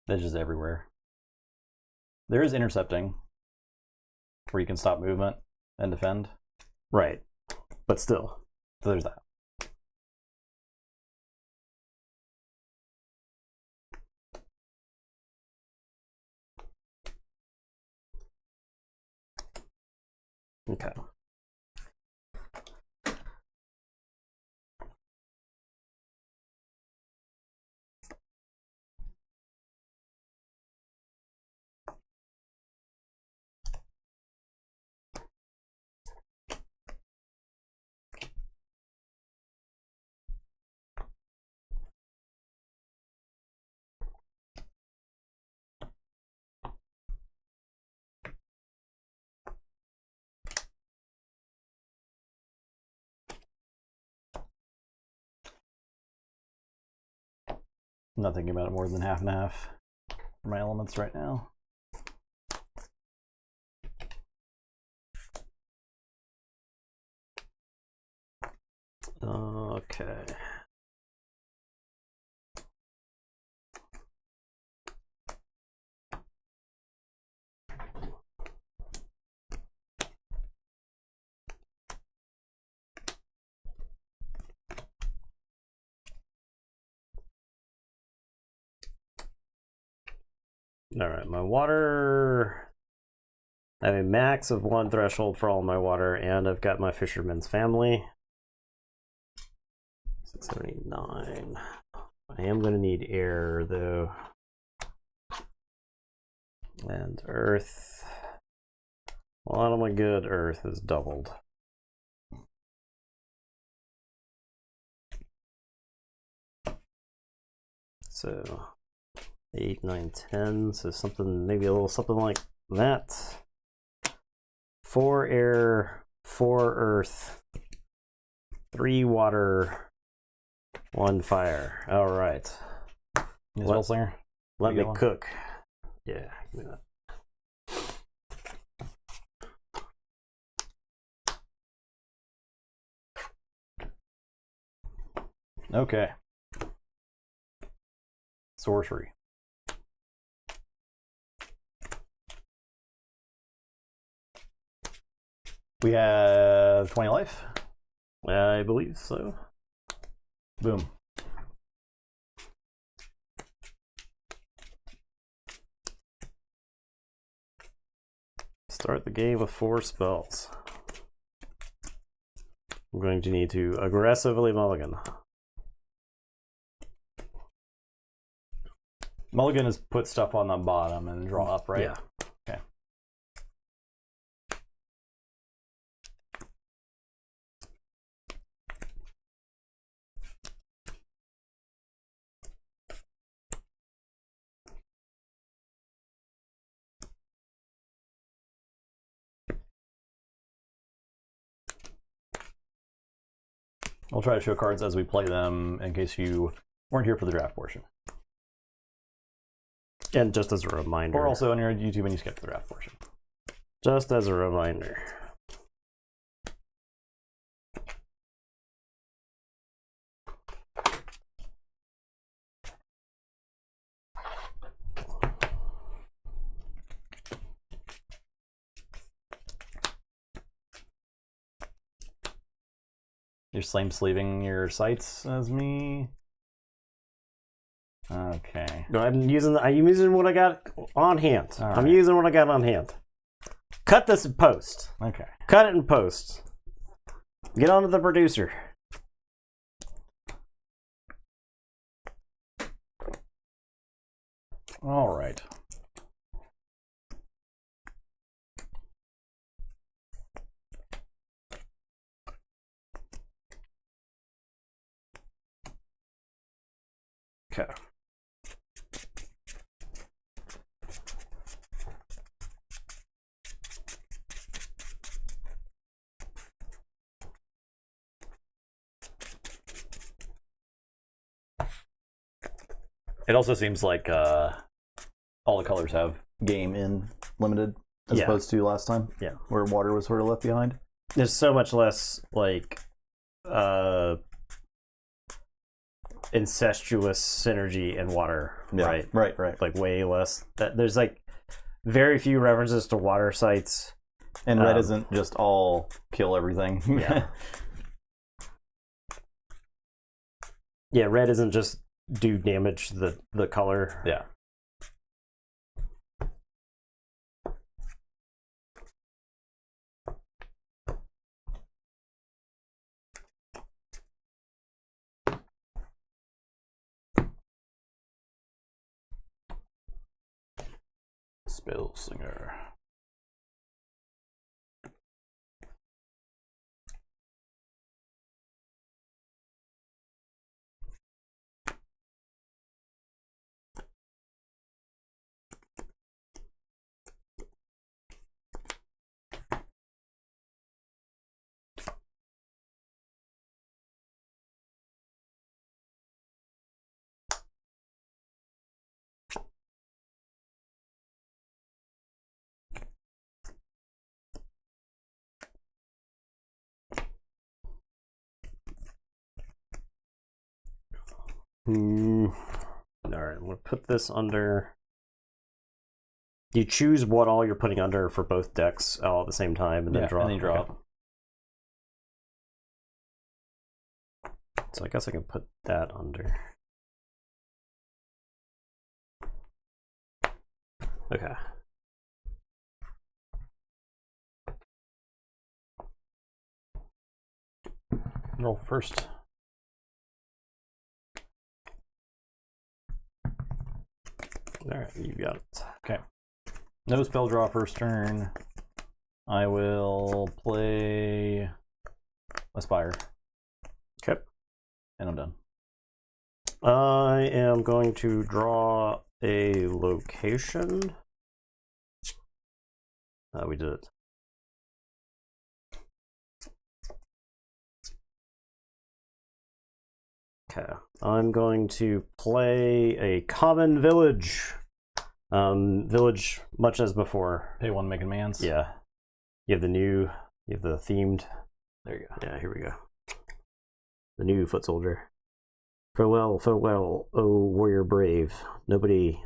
S1: That's just everywhere. There is intercepting, where you can stop movement and defend.
S2: Right. But still.
S1: So there's that.
S2: Okay.
S1: I'm not thinking about it more than half and half for my elements right now.
S2: Okay. All right, my water. I have a max of 1 threshold for all my water, and I've got my fisherman's family. 679. I am going to need air, though. And earth. A lot of my good earth is doubled. So 8, 9, 10. So something, maybe a little something like that. 4 air, 4 earth, 3 water, 1 fire. All right. Let me cook. Yeah, give me that.
S1: Okay. Sorcery. We have 20 life.
S2: I believe so.
S1: Boom.
S2: Start the game with 4 spells. I'm going to need to aggressively mulligan.
S1: Mulligan is put stuff on the bottom and draw up, right?
S2: Yeah.
S1: Okay. I'll try to show cards as we play them in case you weren't here for the draft portion.
S2: And just as a reminder.
S1: Or also on your YouTube when you skip the draft portion.
S2: Just as a reminder.
S1: You're same sleeving your sights as me. Okay.
S2: No, I'm using what I got on hand.
S1: All
S2: I'm
S1: right.
S2: using what I got on hand. Cut this in post.
S1: Okay.
S2: Cut it in post. Get on to the producer.
S1: All right.
S2: Okay.
S1: It also seems like all the colors have game in limited as opposed to last time.
S2: Yeah.
S1: Where water was sort of left behind.
S2: There's so much less like incestuous synergy in water,
S1: Yeah.
S2: right?
S1: Right.
S2: Like way less. There's like very few references to water sites.
S1: And red isn't just all kill everything.
S2: Yeah. Yeah, red isn't just do damage to the color.
S1: Yeah. Spellslinger.
S2: Alright, I'm going to put this under... You choose what all you're putting under for both decks all at the same time, and then draw.
S1: And then draw.
S2: Okay. So I guess I can put that under. Okay.
S1: Roll first.
S2: Alright, you got it.
S1: Okay. No spell draw first turn. I will play Aspire.
S2: Okay.
S1: And I'm done.
S2: I am going to draw a location. We did it. Okay. I'm going to play a common village. Village, much as before.
S1: Pay one, make commands.
S2: Yeah. You have the themed.
S1: There you go.
S2: Yeah, here we go. The new foot soldier. Farewell, farewell, O warrior brave. Nobody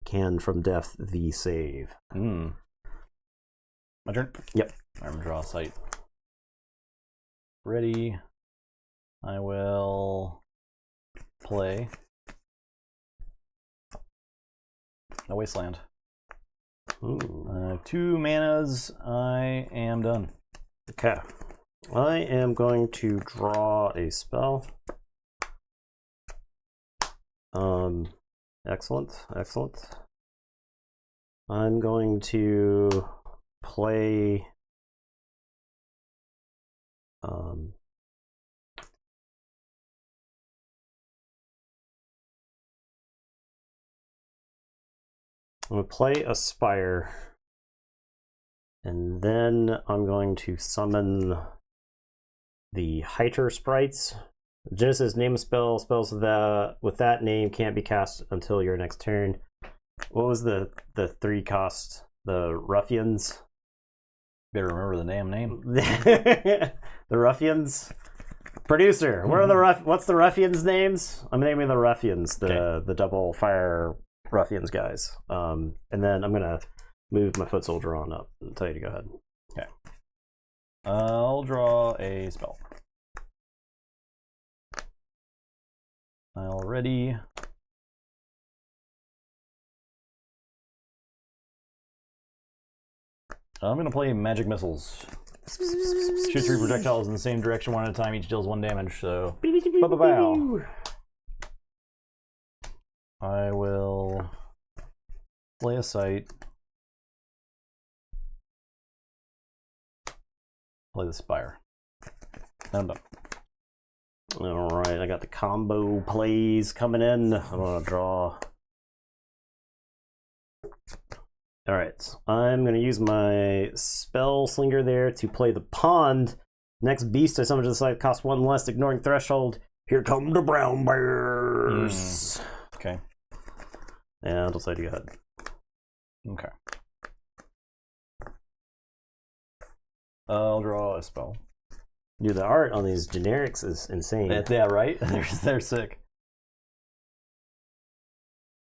S2: can from death thee save.
S1: My turn?
S2: Yep.
S1: I'm gonna draw a sight. Ready. I will play a wasteland.
S2: Ooh.
S1: I have 2 manas. I am done.
S2: Okay. I am going to draw a spell. Excellent, excellent. I'm going to play I'm going to play Aspire, and then I'm going to summon the Heiter sprites. Genesis, name a spell. Spells with that name can't be cast until your next turn. What was the 3 cost? The Ruffians?
S1: Better remember the damn name.
S2: The Ruffians? Producer, what are what's the Ruffians' names? I'm naming the Ruffians, the double fire Ruffians guys. And then I'm gonna move my foot soldier on up and tell you to go ahead.
S1: Okay. I'll draw a spell. Already. I'm going to play Magic Missiles. Shoot 3 projectiles in the same direction one at a time. Each deals 1 damage, so... Bow. I will play a sight. Play the Spire. I'm done.
S2: Alright, I got the combo plays coming in. I'm going to draw... Alright, I'm going to use my Spell Slinger there to play the Pond. Next beast I summon to the side costs 1 less, ignoring threshold. Here come the brown bears!
S1: Okay.
S2: And I'll decide to go ahead.
S1: Okay. I'll draw a spell.
S2: Dude, the art on these generics is insane.
S1: Yeah, right? They're sick.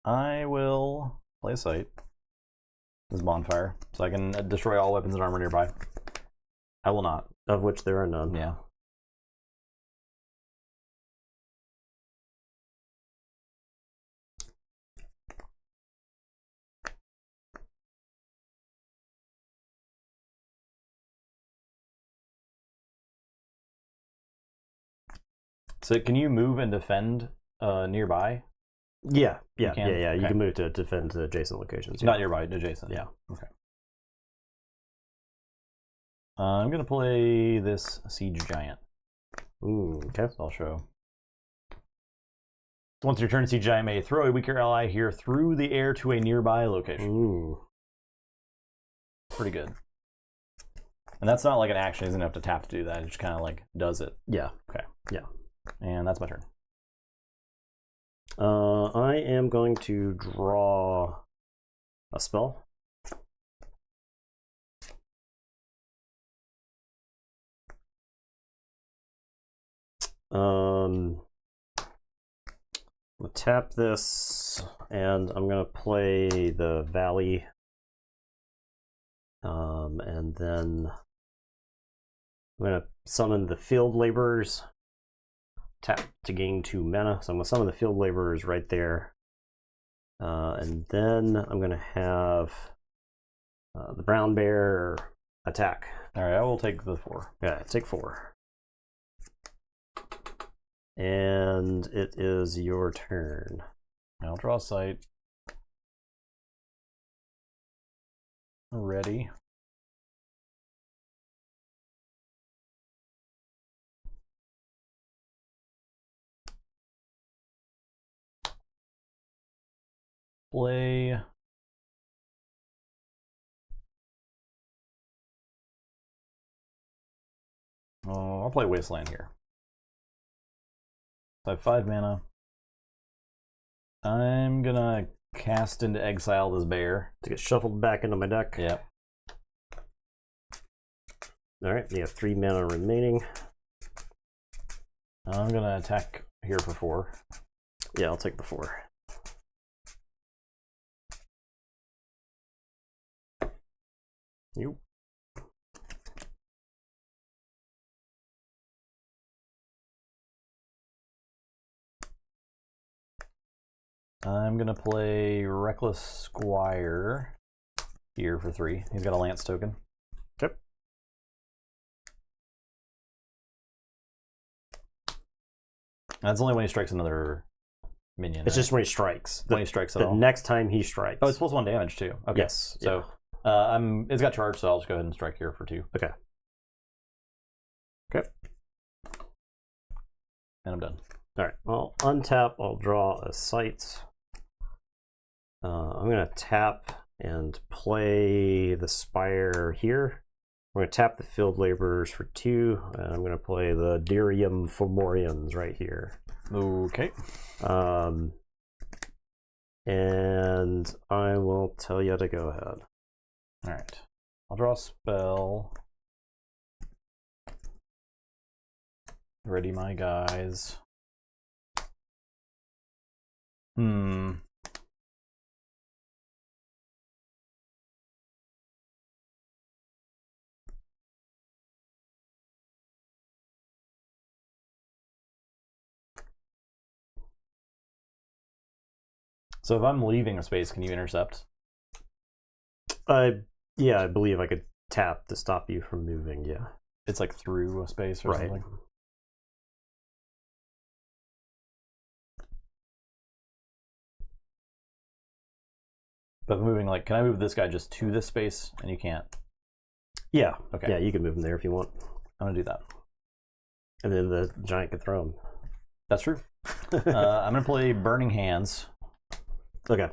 S1: I will play a sight. This bonfire, so I can destroy all weapons and armor nearby. I will not.
S2: Of which there are none.
S1: Yeah. So can you move and defend nearby?
S2: Yeah. You
S1: Okay.
S2: can move to defend the adjacent locations.
S1: Not nearby, adjacent.
S2: Yeah.
S1: Okay. I'm going to play this Siege Giant.
S2: Ooh, okay.
S1: So I'll show. Once your turn, Siege Giant may throw a weaker ally here through the air to a nearby location.
S2: Ooh.
S1: Pretty good. And that's not like an action. He doesn't have to tap to do that. It just kind of like does it.
S2: Yeah.
S1: Okay.
S2: Yeah.
S1: And that's my turn.
S2: I am going to draw a spell. We'll tap this, and I'm going to play the Valley. And then I'm going to summon the Field Laborers. Tap to gain 2 mana. So I'm going to summon the Field Laborers right there. And then I'm going to have the Brown Bear attack.
S1: All right, I will take the 4.
S2: Yeah, take 4. And it is your turn.
S1: I'll draw a sight. Ready. Play. Oh, I'll play Wasteland here. So I have 5 mana. I'm gonna cast into exile this bear.
S2: To get shuffled back into my deck.
S1: Yep.
S2: Alright, you have 3 mana remaining.
S1: I'm gonna attack here for 4.
S2: Yeah, I'll take the 4. You.
S1: I'm gonna play Reckless Squire here for 3. He's got a Lance token.
S2: Yep.
S1: That's only when he strikes another minion.
S2: It's just when he strikes.
S1: When he strikes at all.
S2: The next time he strikes.
S1: Oh, it's plus 1 damage too. Okay.
S2: Yes.
S1: So it's got charge, so I'll just go ahead and strike here for 2.
S2: Okay. Okay.
S1: And I'm done.
S2: Alright, well, untap, I'll draw a sight. I'm going to tap and play the Spire here. We're going to tap the Field Laborers for 2, and I'm going to play the Dirium Fomorians right here.
S1: Okay.
S2: And I will tell you to go ahead.
S1: Alright. I'll draw a spell. Ready my guys. So if I'm leaving a space, can you intercept?
S2: Yeah, I believe I could tap to stop you from moving, yeah.
S1: It's like through a space or something? But moving, like, can I move this guy just to this space and you can't?
S2: Yeah.
S1: Okay.
S2: Yeah, you can move him there if you want.
S1: I'm gonna do that.
S2: And then the giant can throw him.
S1: That's true. I'm gonna play Burning Hands.
S2: Okay.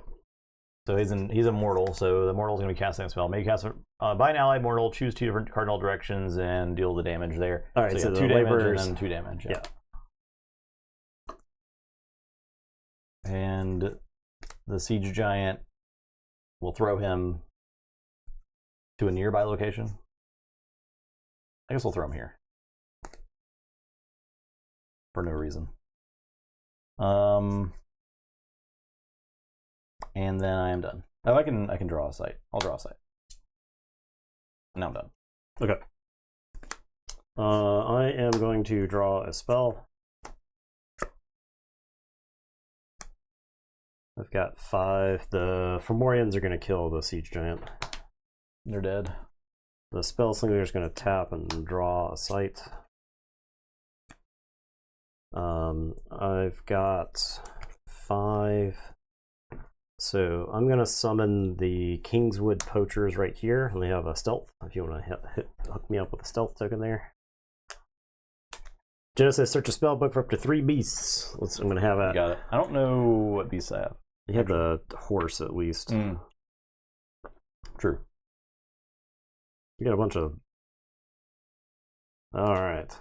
S1: So he's immortal, so the mortal's gonna be casting a spell. May cast by an allied mortal, choose 2 different cardinal directions and deal the damage there.
S2: Alright, so
S1: 2
S2: the
S1: damage
S2: laborers...
S1: and then 2 damage.
S2: Yeah.
S1: And the siege giant will throw him to a nearby location. I guess we'll throw him here. For no reason. And then I am done. Oh, I can draw a sight. I'll draw a sight. Now I'm done.
S2: Okay. I am going to draw a spell. I've got 5. The Fomorians are going to kill the siege giant.
S1: They're dead.
S2: The spell slinger is going to tap and draw a sight. I've got 5. So I'm going to summon the Kingswood Poachers right here. And they have a stealth. If you want to hook me up with a stealth token there. Genesis, search a spell book for up to 3 beasts. I'm going to have a...
S1: Got it. I don't know what beasts I have.
S2: You have the horse at least.
S1: True.
S2: You got a bunch of... Alright.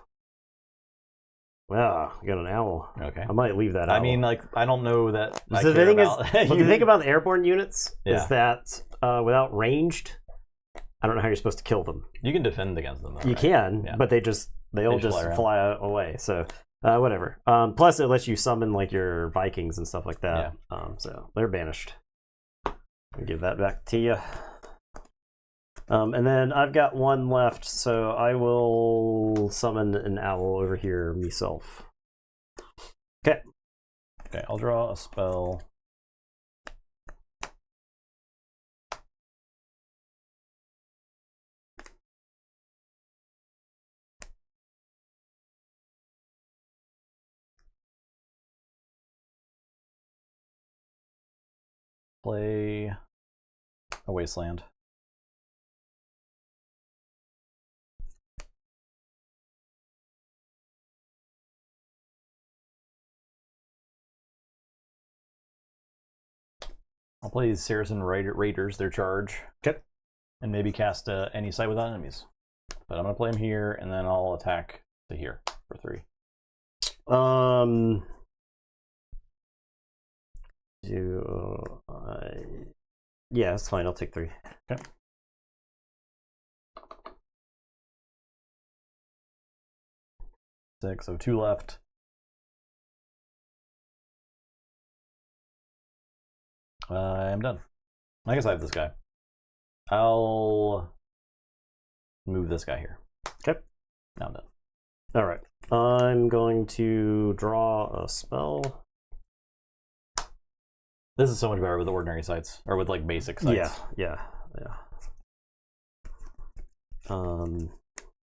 S2: Wow, you got an owl.
S1: Okay.
S2: I might leave that owl.
S1: I mean, like, I don't know that I
S2: So the
S1: care
S2: thing
S1: about...
S2: is, what the thing about the airborne units
S1: Yeah.
S2: is that without ranged, I don't know how you're supposed to kill them.
S1: You can defend against them, though,
S2: You
S1: right?
S2: can,
S1: Yeah.
S2: but they all just
S1: fly around.
S2: fly away. So Whatever. Plus, it lets you summon like your Vikings and stuff like that.
S1: Yeah.
S2: So they're banished. I'll give that back to you. And then I've got one left, so I will summon an owl over here myself. Okay.
S1: Okay, I'll draw a spell. Play a wasteland. I'll play these Saracen Raiders, their charge.
S2: Okay.
S1: And maybe cast any site without enemies. But I'm going to play them here, and then I'll attack to here for 3.
S2: Yeah, that's fine. I'll take 3.
S1: Okay. Six, so 2 left. I'm done. I guess I have this guy. I'll move this guy here.
S2: Okay.
S1: Now I'm done.
S2: All right. I'm going to draw a spell.
S1: This is so much better with ordinary sites, or with like basic sites.
S2: Yeah.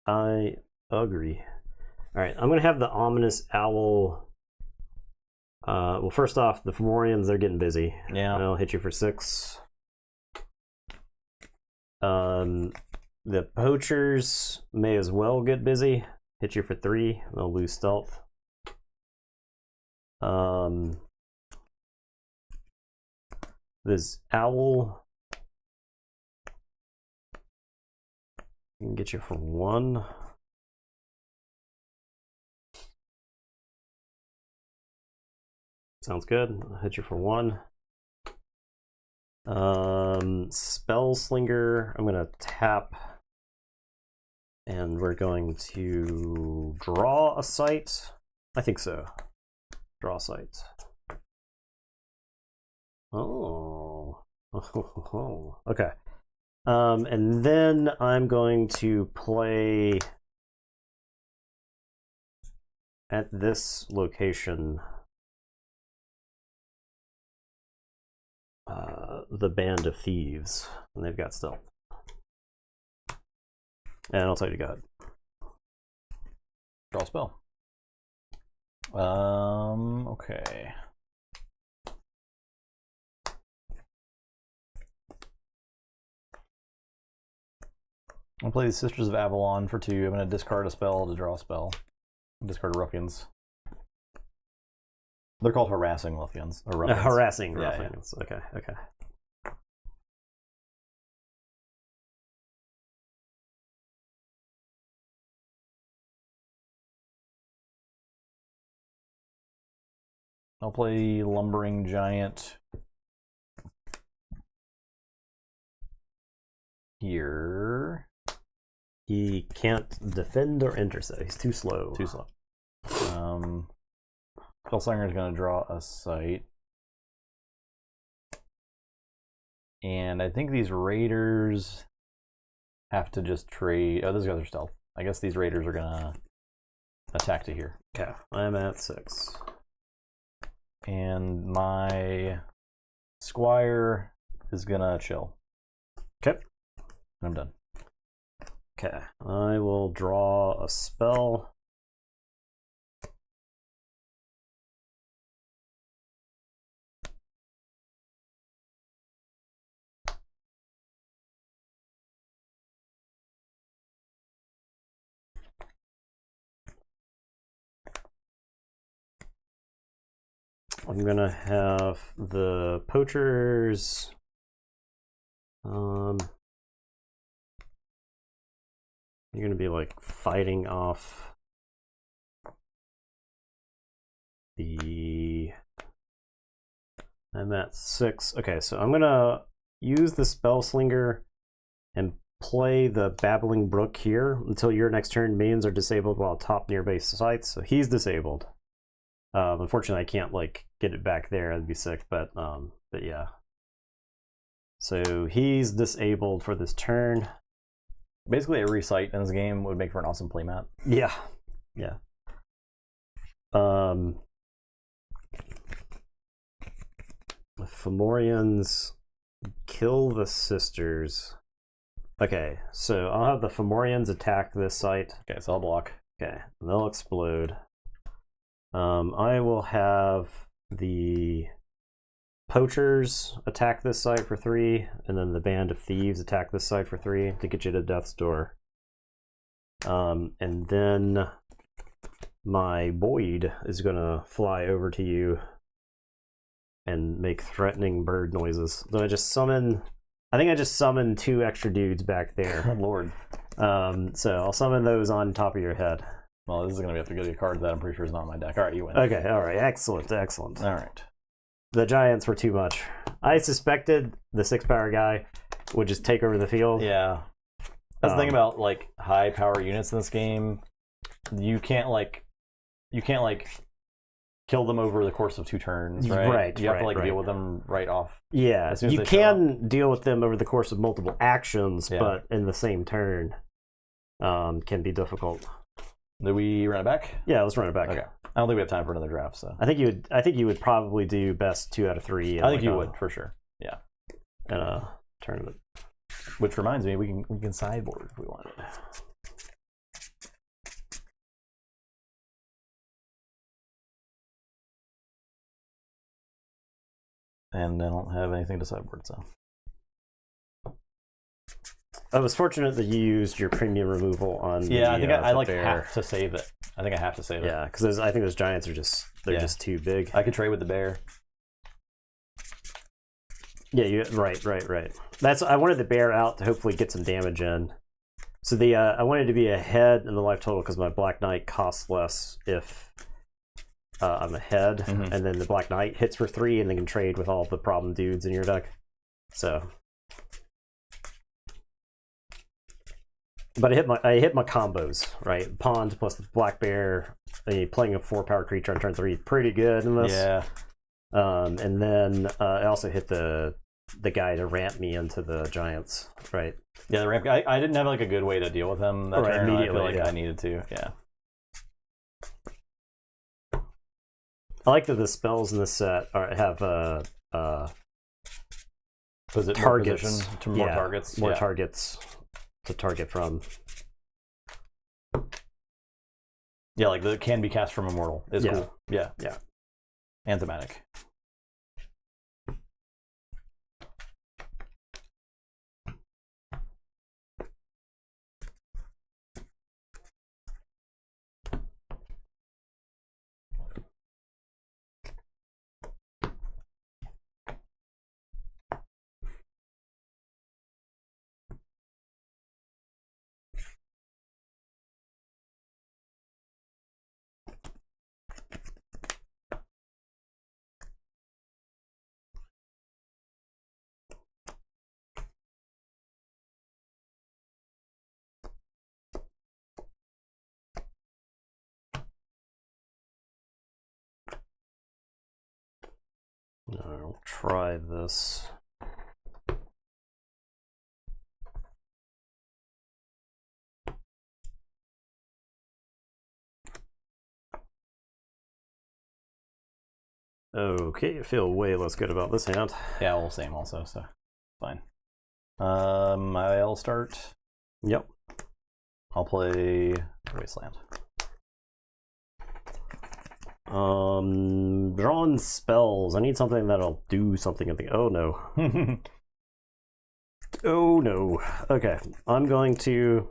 S2: I agree. All right, I'm gonna have the ominous owl. Well, first off, the Fomorians, they're getting busy.
S1: Yeah.
S2: I'll hit you for 6. The poachers may as well get busy. Hit you for 3. They'll lose stealth. This owl can get you for 1. Sounds good. I'll hit you for 1. Spell Slinger, I'm gonna tap, and we're going to draw a site. I think so. Draw a site. Oh. Okay. And then I'm going to play at this location the Band of Thieves, and they've got stealth. And I'll tell you to go ahead.
S1: Draw a spell. Okay. I'll play the Sisters of Avalon for 2. I'm going to discard a spell to draw a spell. Discard Ruffians. They're called Harassing Ruffians. Or Ruffians.
S2: Harassing Ruffians. Yeah. Okay.
S1: I'll play Lumbering Giant here.
S2: He can't defend or intercept. He's too slow.
S1: Too slow. Spellslinger is going to draw a site. And I think these raiders have to just trade. Oh, those guys are stealth. I guess these raiders are going to attack to here.
S2: Okay, I'm at 6.
S1: And my squire is going to chill.
S2: Okay.
S1: I'm done.
S2: Okay, I will draw a spell. I'm gonna have the poachers. You're gonna be like fighting off the. I'm at 6. Okay, so I'm gonna use the spell slinger and play the Babbling Brook here until your next turn. Minions are disabled while top nearby sites, so he's disabled. Unfortunately, I can't like get it back there. That'd be sick, but yeah. So he's disabled for this turn.
S1: Basically, every site in this game would make for an awesome playmat.
S2: Yeah, yeah. The Fomorians kill the sisters. Okay, so I'll have the Fomorians attack this site.
S1: Okay, so I'll block.
S2: Okay, and they'll explode. I will have the Poachers attack this site for 3, and then the Band of Thieves attack this site for 3 to get you to Death's Door. And then my Boyd is gonna fly over to you and make threatening bird noises. So I think I just summoned 2 extra dudes back there.
S1: Oh, Lord.
S2: So I'll summon those on top of your head.
S1: Well, this is going to have to go to a card that I'm pretty sure is not in my deck. All right, you win.
S2: Okay, all right. Excellent, excellent.
S1: All right.
S2: The Giants were too much. I suspected the 6-power guy would just take over the field.
S1: Yeah. That's the thing about, like, high power units in this game. You can't kill them over the course of 2 turns, right?
S2: Right.
S1: You have to deal with them right off.
S2: Yeah,
S1: as soon as
S2: you
S1: they show
S2: can deal with them over the course of multiple actions,
S1: Yeah.
S2: but in the same turn can be difficult.
S1: Do we run it back?
S2: Yeah, let's run it back.
S1: Okay. I don't think we have time for another draft, so
S2: I think you would probably do best 2 out of 3.
S1: I think you would for sure. Yeah.
S2: In a tournament.
S1: Which reminds me, we can sideboard if we wanted. And I don't have anything to sideboard, so.
S2: I was fortunate that you used your premium removal on.
S1: Yeah, I think I
S2: bear.
S1: have to save it. I think I have to save it.
S2: Yeah, because I think those Giants are just just too big.
S1: I could trade with the bear.
S2: Yeah, right. I wanted the bear out to hopefully get some damage in. So I wanted to be ahead in the life total because my Black Knight costs less if I'm ahead, and then the Black Knight hits for 3, and they can trade with all the problem dudes in your deck. So, but I hit my combos, right? Pawns plus the Black Bear, playing a 4-power creature on turn 3, pretty good in this.
S1: Yeah.
S2: And then I also hit the guy to ramp me into the Giants, right?
S1: Yeah, the ramp. I didn't have like a good way to deal with him that turn. I feel like I needed to. Yeah.
S2: I like that the spells in this set have
S1: was it
S2: targets
S1: to more targets?
S2: More targets to target from.
S1: Yeah, like the can be cast from Immortal. It's cool. Yeah.
S2: Yeah.
S1: And thematic.
S2: I'll try this. Okay, I feel way less good about this hand.
S1: Yeah, well, same also, so fine. I'll start.
S2: Yep.
S1: I'll play Wasteland.
S2: Drawing spells. I need something that'll do something at the. Oh no. Oh no. Okay, I'm going to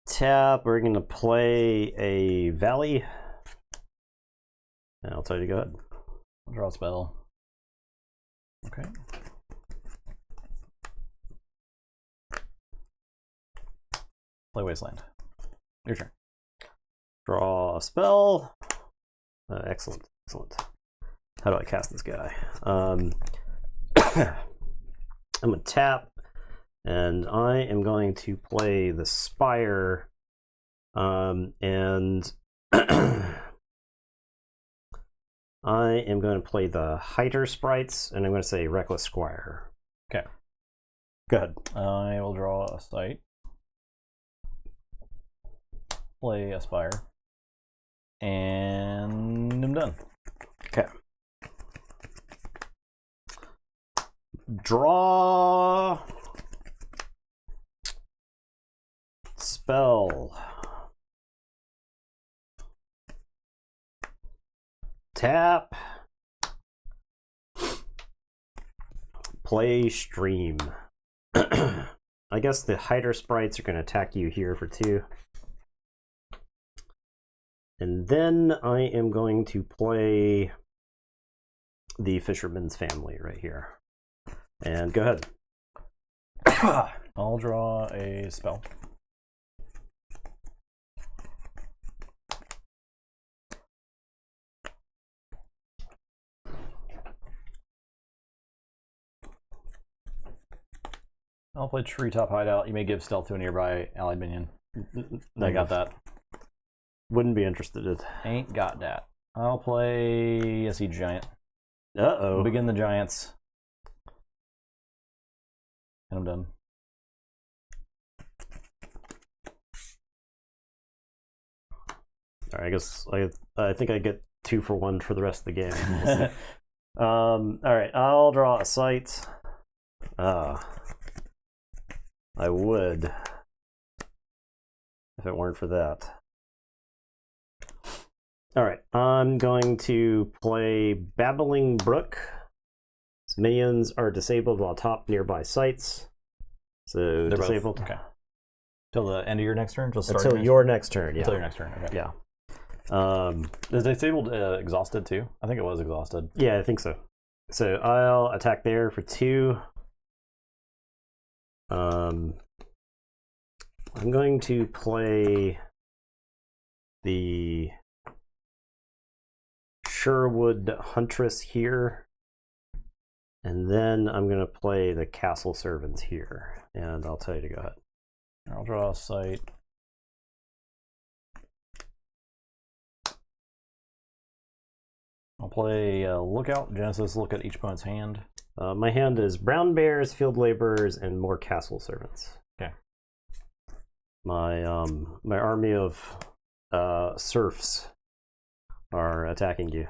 S2: tap. We're going to play a Valley. And I'll tell you to go ahead.
S1: Draw a spell. Okay. Play Wasteland. Your turn.
S2: Draw a spell. Excellent. How do I cast this guy? I'm going to tap. And I am going to play the Spire, and I am going to play the Hiter Sprites, and I'm going to say Reckless Squire.
S1: Okay.
S2: Go ahead.
S1: I will draw a site. Play Aspire. And I'm done.
S2: Okay. Draw. Spell. Tap. Play stream. I guess the Hiter Sprites are going to attack you here for 2. And then I am going to play the Fisherman's Family right here. And go ahead.
S1: I'll draw a spell. I'll play Treetop Hideout. You may give stealth to a nearby allied minion. I got that.
S2: Wouldn't be interested in.
S1: Ain't got that. I'll play a Siege Giant.
S2: Uh-oh.
S1: Begin the Giants. And I'm done.
S2: All right, I guess I think I get 2 for 1 for the rest of the game. We'll see. All right, I'll draw a site. I would, if it weren't for that. All right, I'm going to play Babbling Brook. Its minions are disabled while top nearby sites. So
S1: They're
S2: disabled.
S1: both. Okay. Till the end of your next turn? Just
S2: Until your next turn, yeah.
S1: Until your next turn, okay.
S2: Yeah.
S1: Is disabled exhausted too? I think it was exhausted.
S2: Yeah, I think so. So I'll attack there for 2. I'm going to play the Sherwood Huntress here, and then I'm going to play the Castle Servants here, and I'll tell you to go ahead.
S1: I'll draw a site. I'll play Lookout. Genesis, look at each opponent's hand.
S2: My hand is Brown Bears, Field Laborers, and more Castle Servants.
S1: Okay.
S2: My army of serfs are attacking you.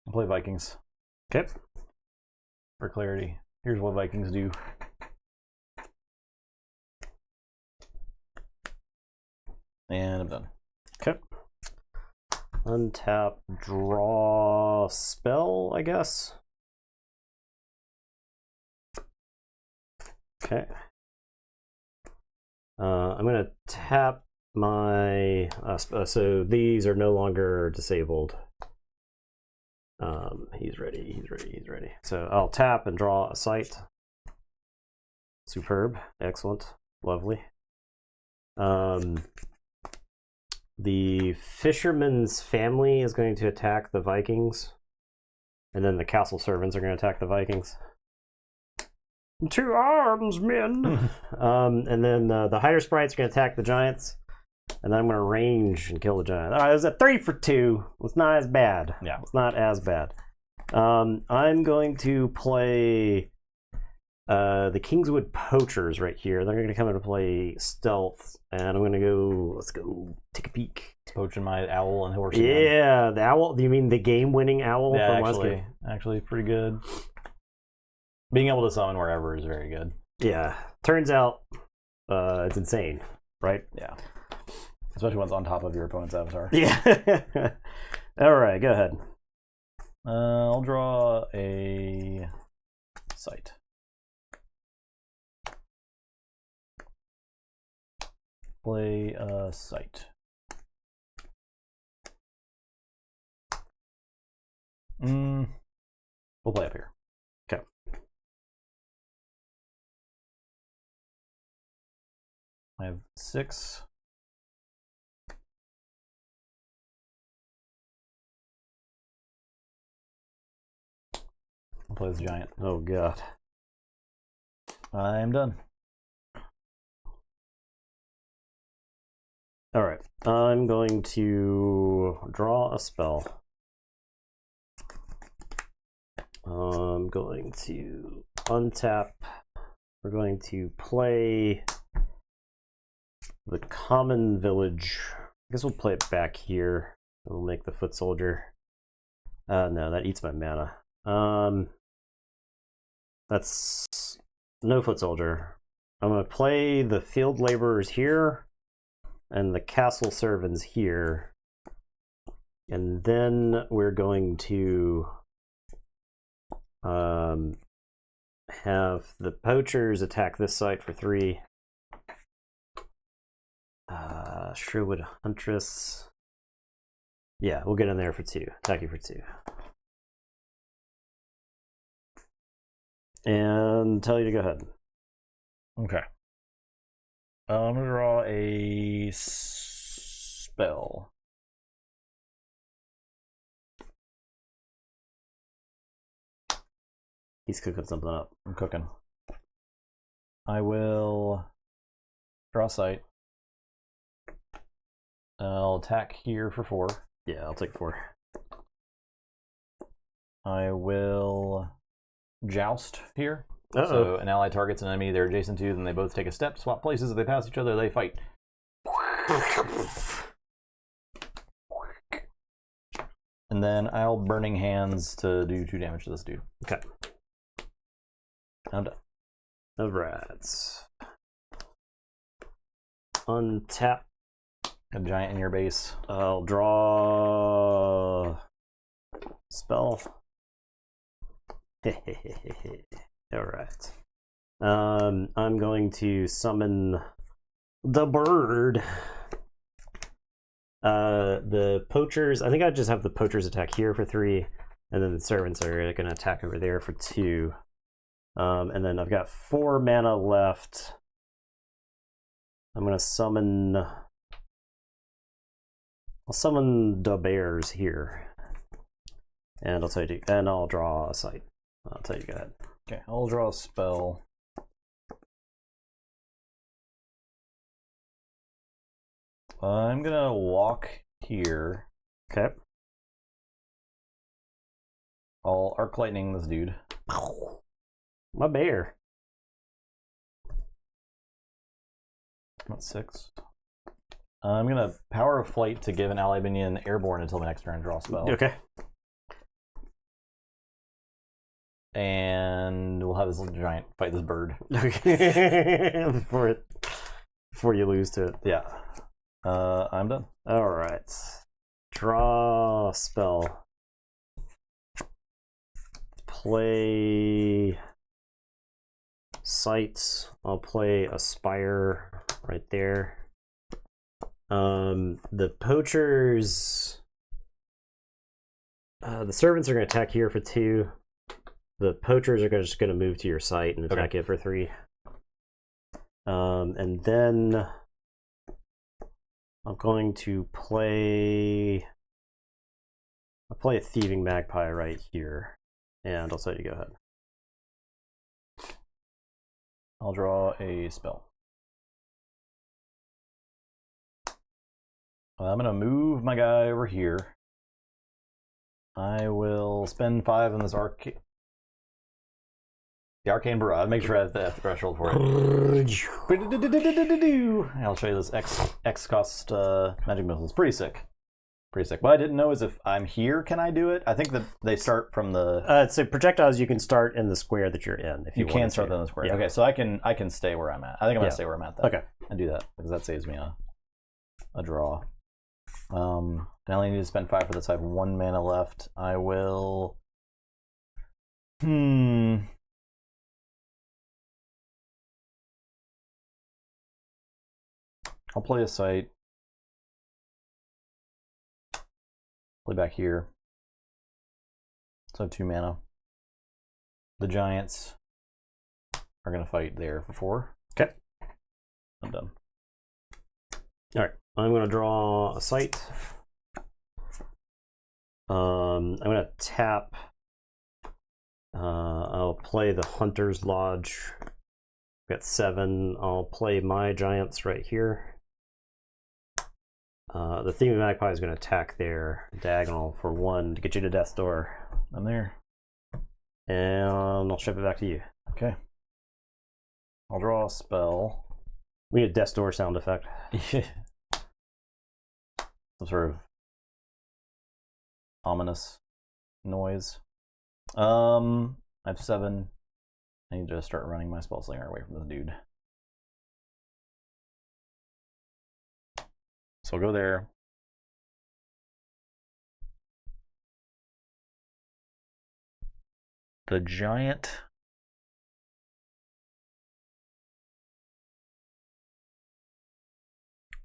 S1: I'll play Vikings.
S2: Okay.
S1: For clarity, here's what Vikings do. And I'm done.
S2: Okay. Untap, draw spell, I guess. Okay. I'm going to tap my... so these are no longer disabled. He's ready. So I'll tap and draw a site. Superb. Excellent. Lovely. The Fisherman's Family is going to attack the Vikings. And then the Castle Servants are going to attack the Vikings. 2 arms, men! And then the Hiter Sprites are going to attack the Giants. And then I'm going to range and kill the Giant. All right, it was a 3 for 2. It's not as bad.
S1: Yeah.
S2: It's not as bad. I'm going to play the Kingswood Poachers right here. They're going to come into play stealth. And I'm going to go, let's go take a peek.
S1: Poaching my owl and horse.
S2: Yeah, the owl. Do you mean the game-winning owl
S1: Yeah,
S2: from last game?
S1: actually pretty good. Being able to summon wherever is very good.
S2: Yeah. Turns out it's insane, right?
S1: Yeah. Especially when it's on top of your opponent's avatar.
S2: Yeah. All right, go ahead.
S1: I'll draw a site. Play a site. We'll play up here.
S2: Okay.
S1: I have 6. I'll play this giant.
S2: Oh god.
S1: I'm done.
S2: Alright. I'm going to draw a spell. I'm going to untap. We're going to play the Common Village. I guess we'll play it back here. We'll make the Foot Soldier. No, that eats my mana. That's no Foot Soldier. I'm going to play the Field Laborers here and the Castle Servants here. And then we're going to have the Poachers attack this site for 3. Sherwood Huntress. Yeah, we'll get in there for 2. Attack you for 2. And tell you to go ahead.
S1: Okay. I'm going to draw a spell.
S2: He's cooking something up.
S1: I'm cooking. I will draw sight. I'll attack here for 4.
S2: Yeah, I'll take 4.
S1: I will joust here.
S2: Uh-oh.
S1: So an ally targets an enemy they're adjacent to, then they both take a step, swap places. If they pass each other, they fight. And then I'll Burning Hands to do 2 damage to this dude.
S2: Okay.
S1: I'm done.
S2: Alright. Untap.
S1: A giant in your base.
S2: I'll draw spell. Alright. I'm going to summon the bird. The Poachers, I think I just have the Poachers attack here for 3, and then the Servants are going to attack over there for 2. And then I've got 4 mana left. I'm going to summon... I'll summon the bears here. And I'll tell you, and I'll draw a sight. I'll tell you, go ahead.
S1: Okay, I'll draw a spell. I'm gonna walk here.
S2: Okay.
S1: I'll Arc Lightning this dude.
S2: My bear.
S1: I'm at 6. I'm gonna Power of Flight to give an ally minion airborne until my next turn and draw a spell.
S2: Okay.
S1: And we'll have this little giant fight this bird.
S2: Okay. Before you lose to it.
S1: Yeah. I'm done.
S2: Alright. Draw a spell. Play Sight. I'll play Aspire right there. The Poachers... the Servants are going to attack here for 2. The Poachers are just going to move to your site and attack it for 3. And then I'm going to play... I'll play a Thieving Magpie right here. And I'll tell you to go ahead.
S1: I'll draw a spell. I'm going to move my guy over here. I will spend 5 on this arcane. The Arcane Barrage. Make sure I have the threshold for it. I'll show you this X cost magic missile. It's pretty sick. Pretty sick. What I didn't know is if I'm here, can I do it? I think that they start from the...
S2: so projectiles, you can start in the square that you're in. If
S1: you can start in the square. Yeah. Okay, so I can stay where I'm at. I think I'm going to stay where I'm at then.
S2: Okay.
S1: And do that, because that saves me a draw. I only need to spend 5 for this. I have 1 mana left. I will... I'll play a site. Play back here. So 2 mana. The Giants are going to fight there for 4.
S2: Okay.
S1: I'm done.
S2: All right, I'm going to draw a site. I'm going to tap. I'll play the Hunter's Lodge. Got 7. I'll play my giants right here. The Theme of Magpie is going to attack their diagonal for 1 to get you to Death's Door.
S1: I'm there.
S2: And I'll ship it back to you.
S1: Okay. I'll draw a spell.
S2: We need a Death's Door sound effect.
S1: Some sort of ominous noise. I have 7. I need to start running my spell slinger away from this dude. So I'll go there. The giant.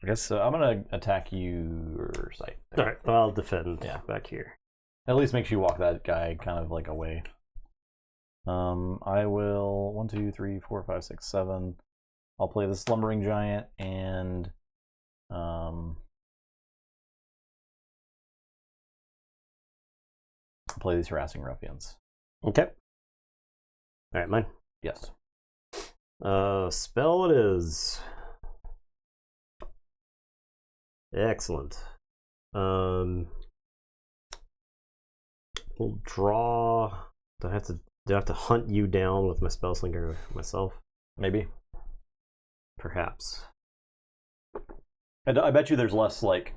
S1: I guess I'm gonna attack your site.
S2: All right, well, I'll defend back here.
S1: At least makes you walk that guy kind of like away. I will 1, 2, 3, 4, 5, 6, 7. I'll play the slumbering giant and play these harassing ruffians.
S2: Okay. All right, mine.
S1: Yes.
S2: Spell it is. Excellent. We'll draw. Do I have to hunt you down with my spell slinger myself?
S1: Maybe.
S2: Perhaps.
S1: I bet you there's less like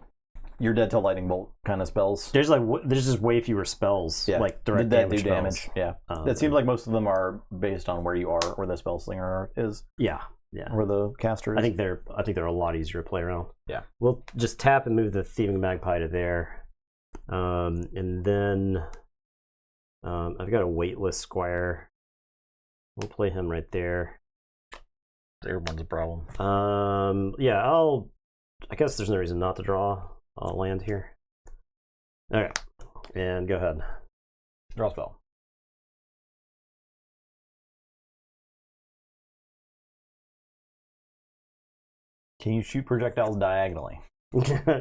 S1: you're dead to lightning bolt kind of spells.
S2: There's just way fewer spells.
S1: Yeah.
S2: Like direct
S1: that
S2: damage
S1: do damage.
S2: spells.
S1: Yeah. It seems like most of them are based on where you are, where the spell slinger is.
S2: Yeah. Yeah.
S1: Where the caster is.
S2: I think they're a lot easier to play around.
S1: Yeah.
S2: We'll just tap and move the Thieving Magpie to there. And then I've got a weightless squire. We'll play him right there.
S1: Everyone's a problem.
S2: Yeah, I guess there's no reason not to draw. I'll land here. Okay. And go ahead.
S1: Draw spell. Can you shoot projectiles diagonally?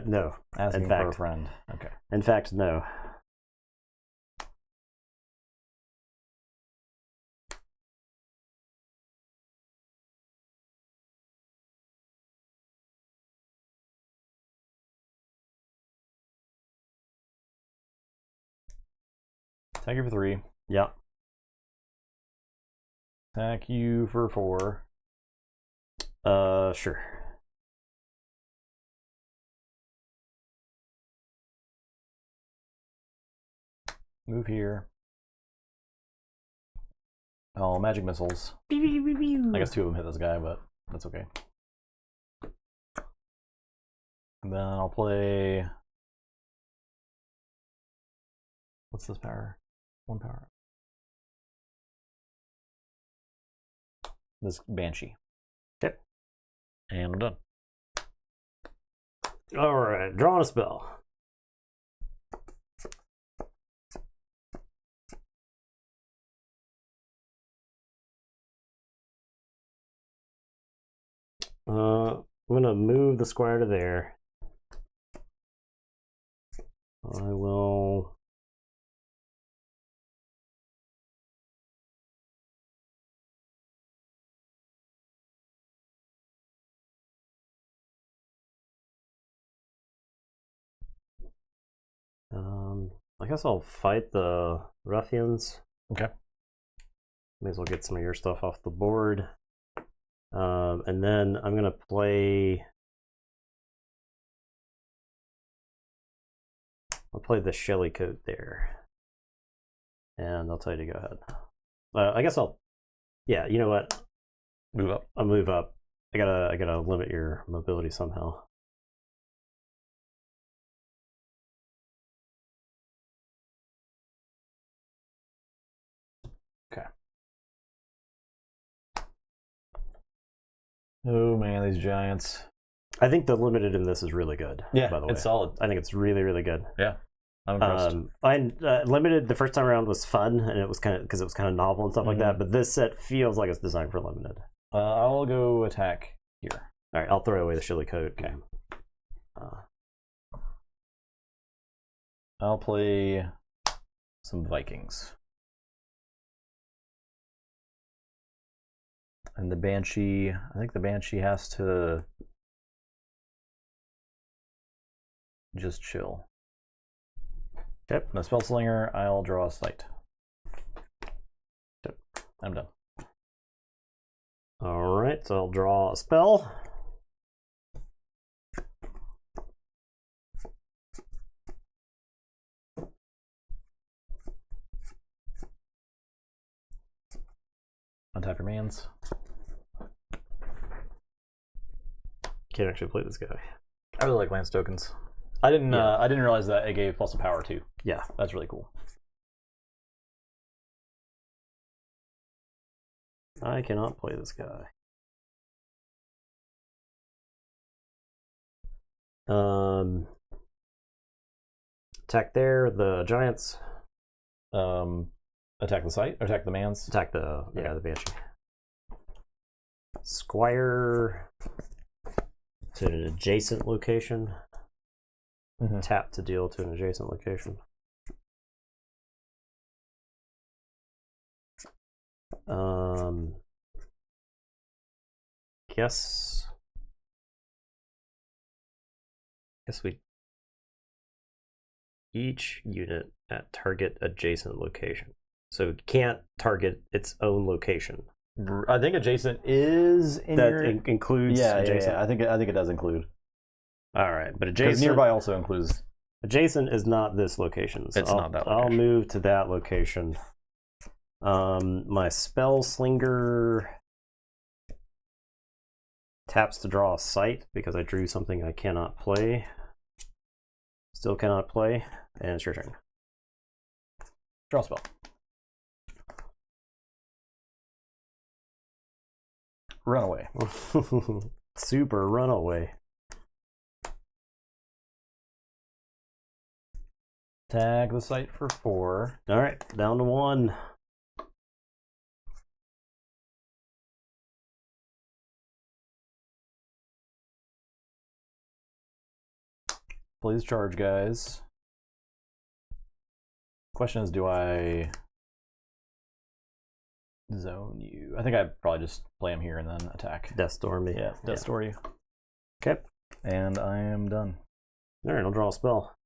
S2: No.
S1: Asking for a friend. Okay.
S2: In fact, no.
S1: Attack you for 3.
S2: Yeah.
S1: Attack you for 4.
S2: Sure.
S1: Move here. Oh, magic missiles. I guess 2 of them hit this guy, but that's okay. And then I'll play. What's this power? 1 power. This Banshee.
S2: Yep.
S1: And I'm done.
S2: Alright, drawing a spell. I'm gonna move the squire to there. I will. I guess I'll fight the ruffians.
S1: Okay.
S2: May as well get some of your stuff off the board. And then I'm gonna play. I'll play the Shelly coat there, and I'll tell you to go ahead. I guess I'll. Yeah, you know what?
S1: Move up.
S2: I'll move up. I gotta limit your mobility somehow.
S1: Okay. Oh man, these giants.
S2: I think the limited in this is really good.
S1: Yeah,
S2: by the way,
S1: it's solid.
S2: I think it's really, really good.
S1: Yeah, I'm impressed.
S2: Limited the first time around was fun, and it was kind of because it was kind of novel and stuff like that.
S1: Mhm.
S2: But this set feels like it's designed for limited.
S1: I'll go attack here.
S2: All right, I'll throw away the Shelly coat.
S1: Okay. I'll play some Vikings. And the Banshee, I think the Banshee has to just chill.
S2: Yep.
S1: No Spell Slinger, I'll draw a sight.
S2: Yep.
S1: I'm done.
S2: Alright, so I'll draw a spell.
S1: Untap your mans.
S2: Can't actually play this guy.
S1: I really like Lance tokens. I didn't realize that it gave plus a power too.
S2: Yeah.
S1: That's really cool.
S2: I cannot play this guy. Attack there, the giants.
S1: Attack the site, attack the mans.
S2: Attack the the Banshee. Squire to an adjacent location.
S1: Mm-hmm.
S2: Tap to deal to an adjacent location. Guess we each unit at target adjacent location. So it can't target its own location.
S1: I think adjacent is in
S2: That
S1: your...
S2: includes adjacent.
S1: Yeah. I think it does include.
S2: All right, but
S1: Because
S2: adjacent
S1: nearby also includes.
S2: adjacent is not this location. So
S1: It's not that
S2: I'll
S1: location.
S2: move to that location. My spell slinger taps to draw a sight because I drew something I cannot play. Still cannot play, and it's your turn.
S1: Draw spell. Runaway.
S2: Super runaway.
S1: Tag the site for 4.
S2: All right, down to 1.
S1: Please charge, guys. Question is, do I zone you? I think I probably just play him here and then attack.
S2: Death Storm me.
S1: Yeah, Death Story you.
S2: Okay.
S1: And I am done.
S2: All right, I'll draw a spell.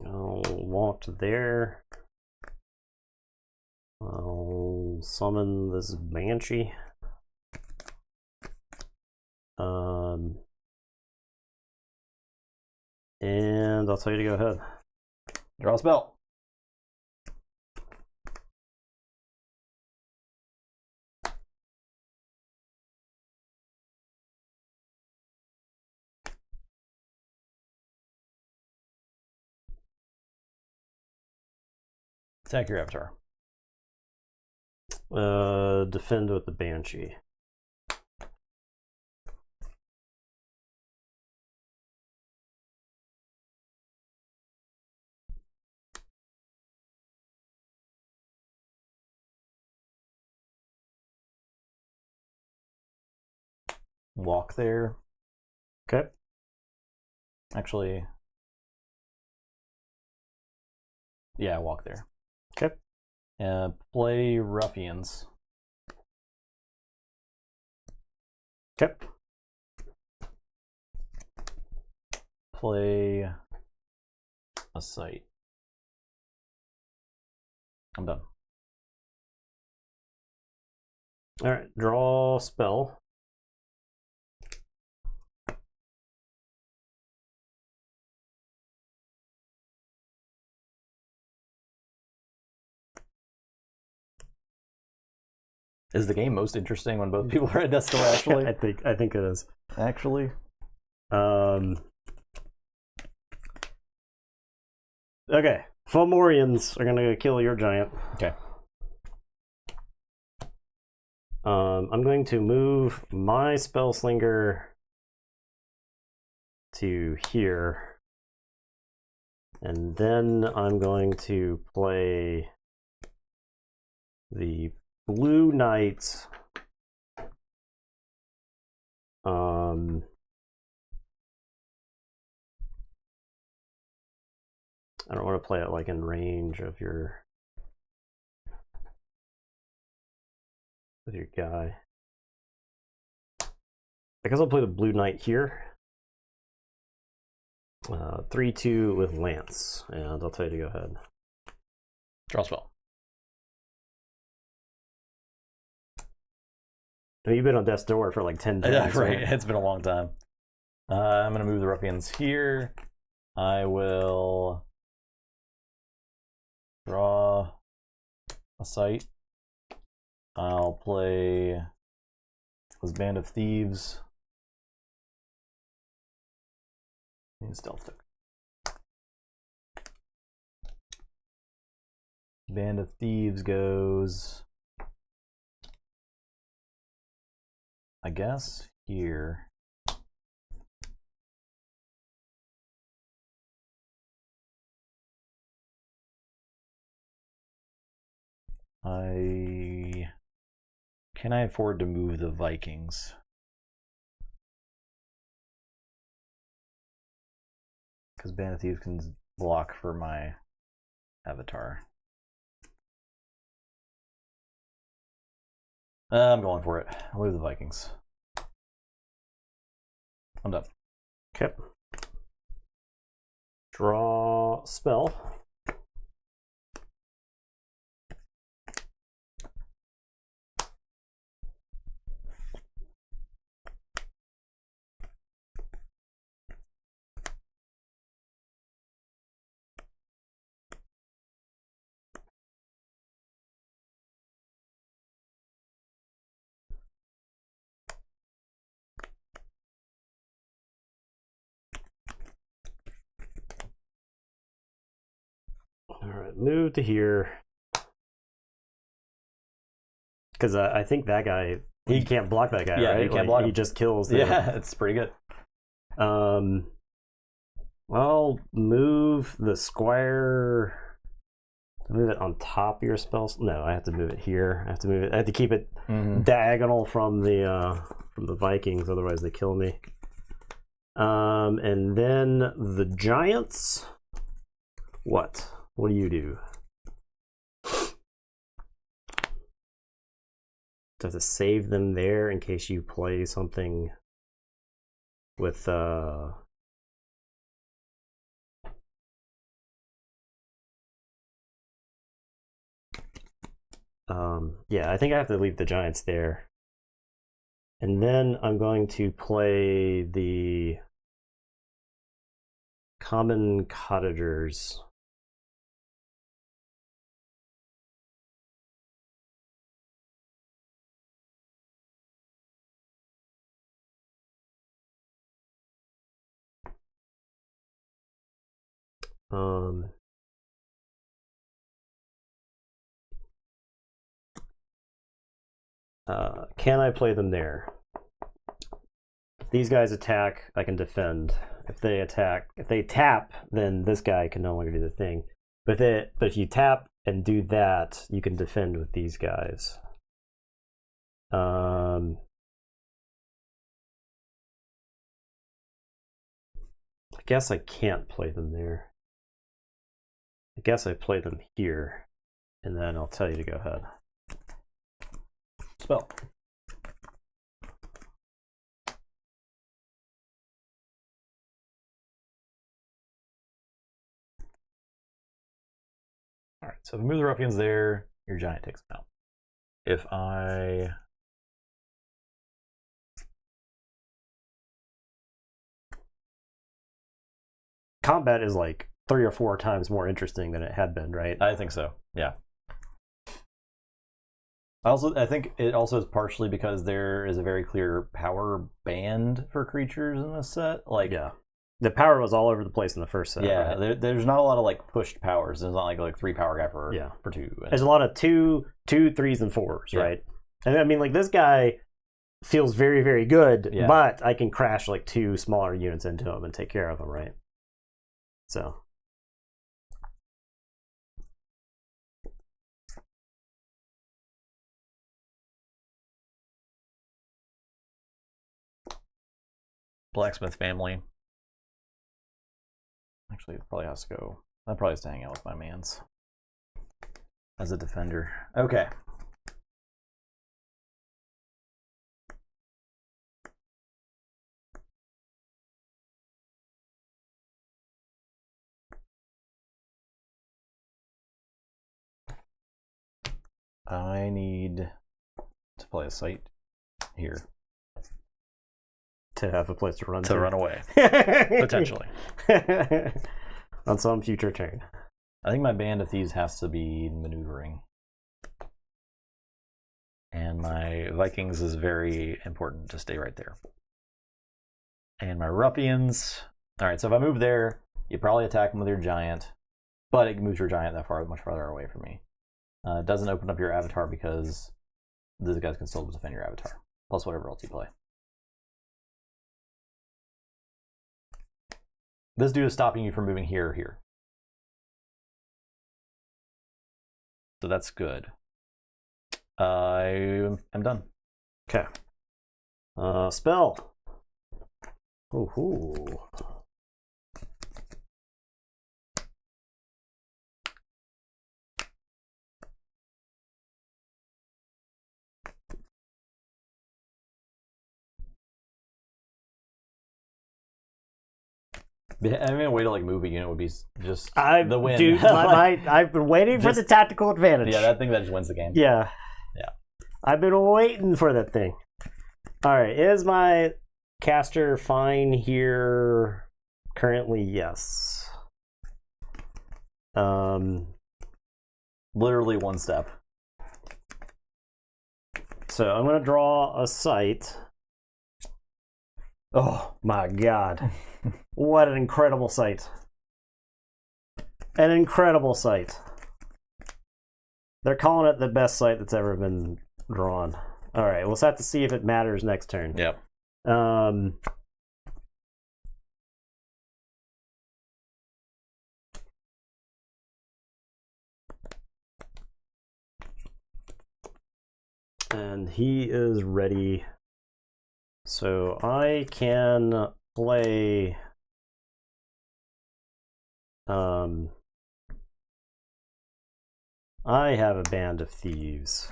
S2: I'll walk to there. I'll summon this Banshee. And I'll tell you to go ahead.
S1: Draw a spell. Attack your avatar.
S2: Defend with the Banshee.
S1: Walk there.
S2: Okay.
S1: Actually, yeah, walk there.
S2: Okay.
S1: Play Ruffians.
S2: Okay.
S1: Play a site. I'm done.
S2: All right. Draw spell.
S1: Is the game most interesting when both people are at death's door? Actually,
S2: I think it is.
S1: actually,
S2: Okay. Fomorians are gonna kill your giant.
S1: Okay.
S2: I'm going to move my Spellslinger to here. And then I'm going to play the Blue Knight. I don't want to play it like in range of your guy. I guess I'll play the Blue Knight here. 3/2 with Lance, and I'll tell you to go ahead.
S1: Draw spell.
S2: I mean, you've been on death's door for like 10 days.
S1: Yeah, right. It's been a long time. I'm going to move the ruffians here. I will draw a sight. I'll play this Band of Thieves. And stealth token. Band of Thieves goes, I guess, here. Can I afford to move the Vikings? Because Band of Thieves can block for my avatar. I'm going for it. I'll move the Vikings. I'm done.
S2: Okay. Draw spell. Alright, move to here. Because I think that guy, he can't block that guy,
S1: Yeah,
S2: right?
S1: he can't block him.
S2: He just kills the...
S1: Yeah, it's pretty good.
S2: I'll move the squire... Move it on top of your spells. No, I have to move it here. I have to keep it diagonal from the Vikings, otherwise they kill me. And then the giants. What do you do? Do I have to save them there in case you play something with yeah, I think I have to leave the giants there. And then I'm going to play the common cottagers. Can I play them there? If these guys attack, I can defend. If they tap, then this guy can no longer do the thing. But if you tap and do that, you can defend with these guys. I guess I can't play them there. I guess I play them here, and then I'll tell you to go ahead.
S1: Spell. All right, so if I move the ruffians there, your giant takes them out. If I
S2: combat is like 3 or 4 times more interesting than it had been, right?
S1: I think so. Yeah. I think it also is partially because there is a very clear power band for creatures in this set. Like,
S2: yeah. the power was all over the place in the first set.
S1: Yeah,
S2: right?
S1: there's not a lot of like pushed powers. There's not like 3 power guy for 2.
S2: There's a lot of 2, 3s, and 4s, right? And I mean, like this guy feels very, very good, but I can crash like 2 smaller units into him and take care of him, right? So.
S1: Blacksmith family. Actually, it probably has to go. That probably has to hang out with my mans as a defender. Okay. I need to play a site here.
S2: To have a place to run
S1: to run away. Potentially.
S2: On some future turn.
S1: I think my Band of Thieves has to be maneuvering. And my Vikings is very important to stay right there. And my Ruffians. Alright, so if I move there, you probably attack them with your Giant. But it moves your Giant that far, much farther away from me. It doesn't open up your avatar because these guys can still defend your avatar. Plus whatever else you play. This dude is stopping you from moving here or here. So that's good. I'm done.
S2: Okay. Spell. Ooh.
S1: I mean, a way to like move a unit would be just the win.
S2: Dude, I've been waiting for the tactical advantage.
S1: Yeah, that thing that just wins the game.
S2: Yeah.
S1: Yeah.
S2: I've been waiting for that thing. All right, is my caster fine here? Currently, yes.
S1: Literally one step.
S2: So I'm gonna draw a site. Oh my god. What an incredible sight. An incredible sight. They're calling it the best sight that's ever been drawn. Alright, we'll have to see if it matters next turn.
S1: Yep.
S2: And he is ready. So I can play I have a Band of Thieves.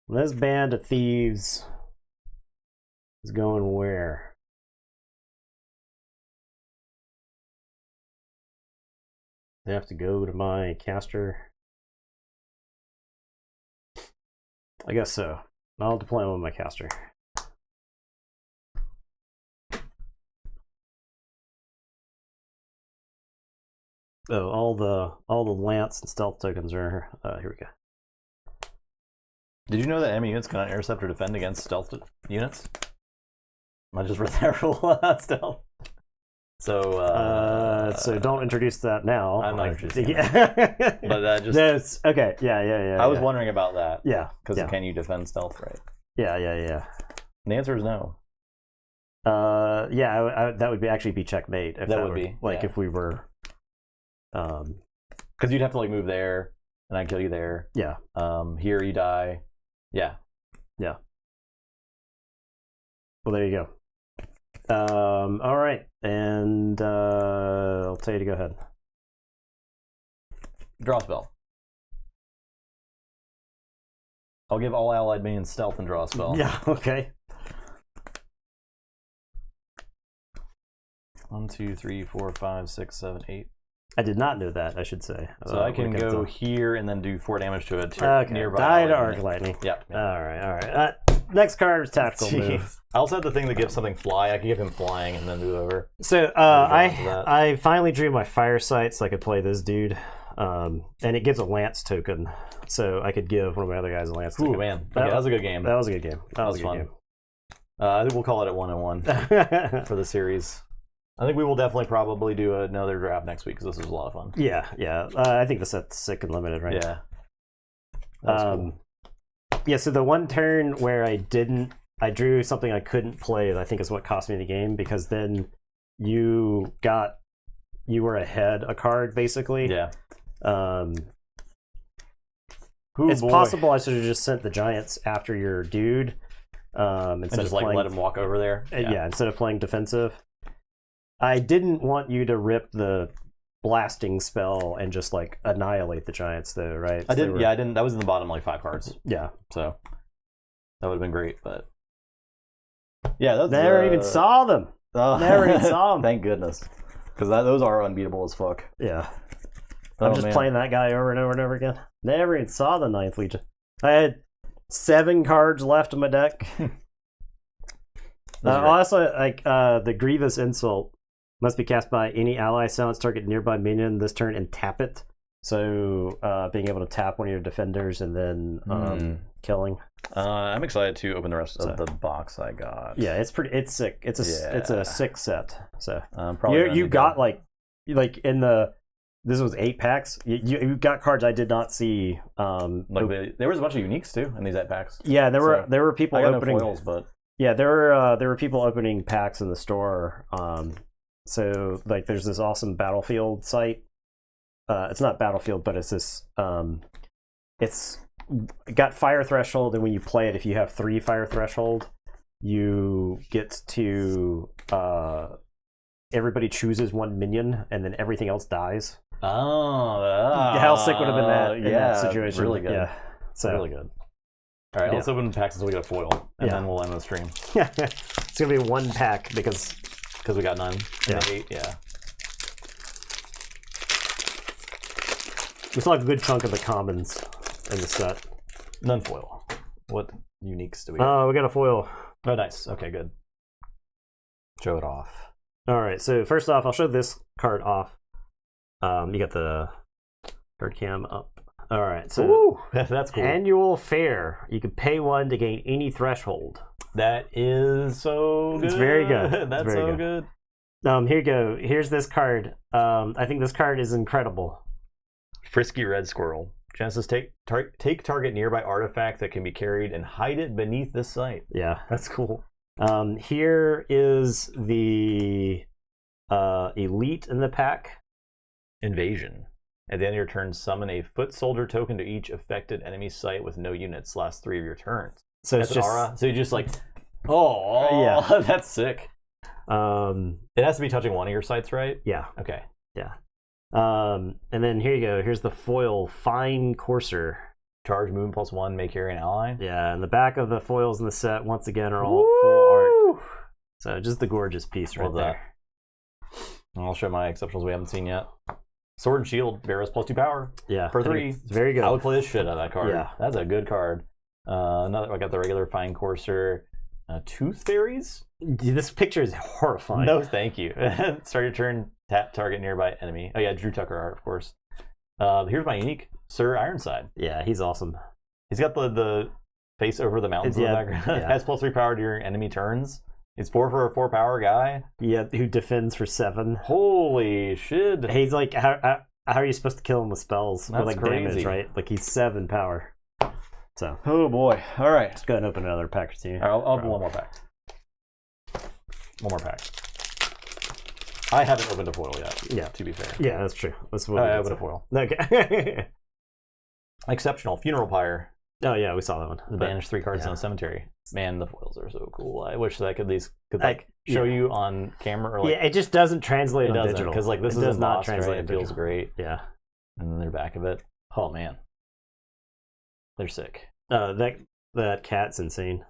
S2: This Band of Thieves is going where? They have to go to my caster. I guess so. I'll deploy them with my caster. Oh, all the lance and stealth tokens are here we go.
S1: Did you know that enemy units cannot intercept or defend against stealth units? I just read that rule about stealth.
S2: So don't introduce that now.
S1: I'm not introducing
S2: it.
S1: But that just...
S2: That's, okay, yeah.
S1: I was wondering about that.
S2: Yeah.
S1: Because can you defend stealth, right?
S2: Yeah.
S1: And the answer is no.
S2: Yeah, that would actually be checkmate. If
S1: that would be.
S2: Like if we were...
S1: Because you'd have to like move there, and I'd kill you there.
S2: Yeah.
S1: Here you die. Yeah.
S2: Well, there you go. All right, and I'll tell you to go ahead.
S1: Draw spell. I'll give all allied minions stealth and draw a spell.
S2: Yeah. Okay.
S1: 1, 2, 3, 4, 5, 6, 7, 8.
S2: I did not know that, I should say.
S1: So I can go here and then do 4 damage to it. Nearby.
S2: Die to Arc Lightning.
S1: Yep.
S2: All right. Next card is Tactical Move.
S1: I also have the thing that gives something fly. I can give him flying and then move over.
S2: So I finally drew my Fire Sight so I could play this dude. And it gives a Lance token. So I could give one of my other guys a Lance token.
S1: Ooh, man. Okay, that was a good game.
S2: That was a good game.
S1: That was fun. I think we'll call it at 1-1 for the series. I think we will definitely probably do another draft next week because this was a lot of fun.
S2: Yeah. I think the set's sick and limited, right?
S1: Yeah. Cool.
S2: Yeah, so the one turn where I drew something I couldn't play, I think is what cost me the game, because then you were ahead a card, basically.
S1: Yeah.
S2: It's possible I should have just sent the Giants after your dude.
S1: Instead of let him walk over there.
S2: Yeah, instead of playing defensive. I didn't want you to rip the blasting spell and just annihilate the Giants, though, right?
S1: I didn't. I didn't. That was in the bottom 5 cards.
S2: Yeah.
S1: So that would have been great, but yeah, that's
S2: never even saw them. Never even saw them.
S1: Thank goodness, because those are unbeatable as fuck.
S2: Yeah. I'm just playing that guy over and over and over again. Never even saw the 9th Legion. I had 7 cards left in my deck. Also, the Grievous Insult must be cast by any ally, silence target nearby minion this turn, and tap it. So being able to tap one of your defenders and then killing.
S1: I'm excited to open the rest of the box I got.
S2: Yeah, it's sick. It's a sick set. So
S1: you
S2: got in the. This was 8 packs. You got cards I did not see.
S1: There was a bunch of uniques too in these 8 packs.
S2: Yeah, there were people opening
S1: no foils, but
S2: yeah, there were people opening packs in the store. So there's this awesome Battlefield site. It's not Battlefield, but it's this. It's got fire threshold, and when you play it, if you have 3 fire threshold, you get to. Everybody chooses 1 minion, and then everything else dies. How sick would have been that in that situation?
S1: Really good.
S2: Yeah, so
S1: really good. All right, let's open packs until we get a foil, and then we'll end the stream.
S2: It's gonna be 1 pack because
S1: we got none.
S2: Yeah.
S1: 8. Yeah.
S2: We still have a good chunk of the commons in the set.
S1: None foil. What uniques do we?
S2: We got a foil.
S1: Oh, nice. Okay, good. Show it off.
S2: All right. So first off, I'll show this card off. You got the card cam up. All right. So
S1: that's cool.
S2: Annual Fair. You can pay 1 to gain any threshold.
S1: That is so good.
S2: It's very good.
S1: That's
S2: very
S1: so good.
S2: Here you go. Here's this card. I think this card is incredible.
S1: Frisky Red Squirrel. Genesis, take target nearby artifact that can be carried and hide it beneath this site.
S2: Yeah.
S1: That's cool.
S2: Here is the elite in the pack.
S1: Invasion. At the end of your turn, summon a foot soldier token to each affected enemy site with no units last 3 of your turns.
S2: So it's just
S1: aura. So you just yeah, that's sick. It has to be touching one of your sites, right?
S2: Yeah.
S1: Okay.
S2: Yeah. And then here you go. Here's the foil Fine Courser.
S1: Charge movement +1, may carry an ally.
S2: Yeah, and the back of the foils in the set once again are all full art. So just the gorgeous piece right there.
S1: And I'll show my exceptionals we haven't seen yet. Sword and Shield, Barrows +2 power.
S2: Yeah.
S1: For 3.
S2: It's very good.
S1: I would play the shit out of that card.
S2: Yeah.
S1: That's a good card. I got the regular Fine Courser. Tooth Fairies?
S2: This picture is horrifying.
S1: No, thank you. Start your turn, tap target nearby enemy. Oh yeah, Drew Tucker art, of course. Here's my unique, Sir Ironside.
S2: Yeah, he's awesome.
S1: He's got the face over the mountains in the background.
S2: Yeah.
S1: Has +3 power during enemy turns. He's 4 for a 4 power guy.
S2: Yeah, who defends for 7.
S1: Holy shit.
S2: He's how are you supposed to kill him with spells?
S1: That's
S2: with
S1: crazy.
S2: damage, right? He's 7 power. So.
S1: Oh boy. All right.
S2: Let's go ahead and open another pack or 2.
S1: All right, I'll open one more pack. One more pack. I haven't opened a foil yet.
S2: Yeah.
S1: To be fair.
S2: Yeah, that's true. That's what
S1: I opened a foil.
S2: Okay.
S1: Exceptional. Funeral Pyre.
S2: Oh yeah, we saw that one.
S1: Banish 3 cards in a cemetery. Man, the foils are so cool. I wish that I could at least show you on camera. Or
S2: it just doesn't translate on digital.
S1: Because this
S2: does
S1: is
S2: not
S1: embossed,
S2: translate.
S1: Right? It feels great.
S2: Yeah.
S1: And then the back of it. Oh man. They're sick.
S2: That cat's insane.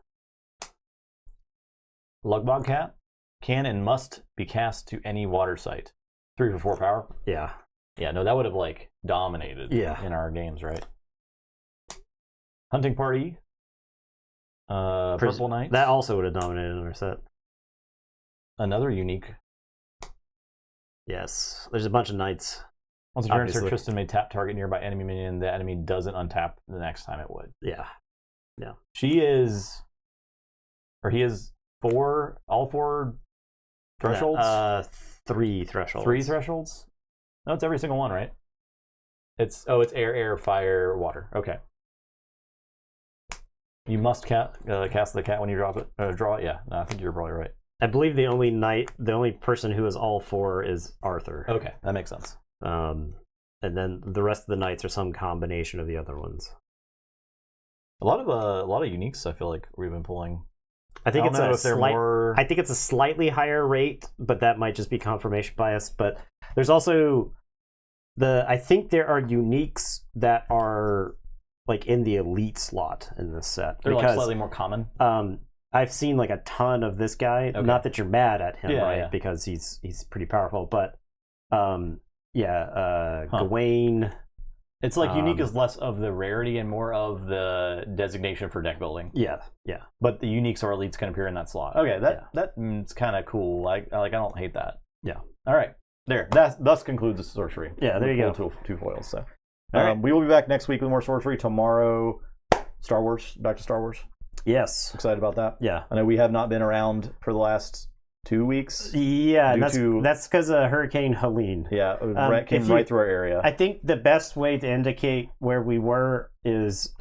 S1: Lugbog Cat can and must be cast to any water site. 3 for 4 power.
S2: Yeah.
S1: Yeah, no, that would have dominated in our games, right? Hunting Party. Purple Knight.
S2: That also would have dominated in our set.
S1: Another unique.
S2: Yes. There's a bunch of knights.
S1: Once a turn, Sir Tristan may tap target nearby enemy minion. The enemy doesn't untap the next time it would.
S2: Yeah. Yeah.
S1: He is all four thresholds?
S2: 3 thresholds.
S1: 3 thresholds? No, it's every single one, right? It's air, fire, water. Okay. You must cast the cat when you draw it. Yeah, no, I think you're probably right.
S2: I believe the only person who is all 4 is Arthur.
S1: Okay, that makes sense.
S2: And then the rest of the knights are some combination of the other ones.
S1: A lot of uniques. I feel like we've been pulling.
S2: I think I think it's a slightly higher rate, but that might just be confirmation bias. But there's also I think there are uniques that are like in the elite slot in this set.
S1: They're like slightly more common.
S2: I've seen like a ton of this guy. Okay. Not that you're mad at him, right? Yeah. Because he's pretty powerful. But Gawain.
S1: It's like unique is less of the rarity and more of the designation for deck building.
S2: Yeah.
S1: But the uniques or elites can appear in that slot. Okay, that's kind of cool. I don't hate that.
S2: Yeah.
S1: All right. There. That thus concludes the sorcery.
S2: Yeah. There you go.
S1: Two foils. So, we will be back next week with more sorcery. Tomorrow, Star Wars. Back to Star Wars.
S2: Yes.
S1: Excited about that.
S2: Yeah.
S1: I know we have not been around for the last 2 weeks.
S2: Yeah, that's because of Hurricane Helene.
S1: Yeah, it came right through our area.
S2: I think the best way to indicate where we were is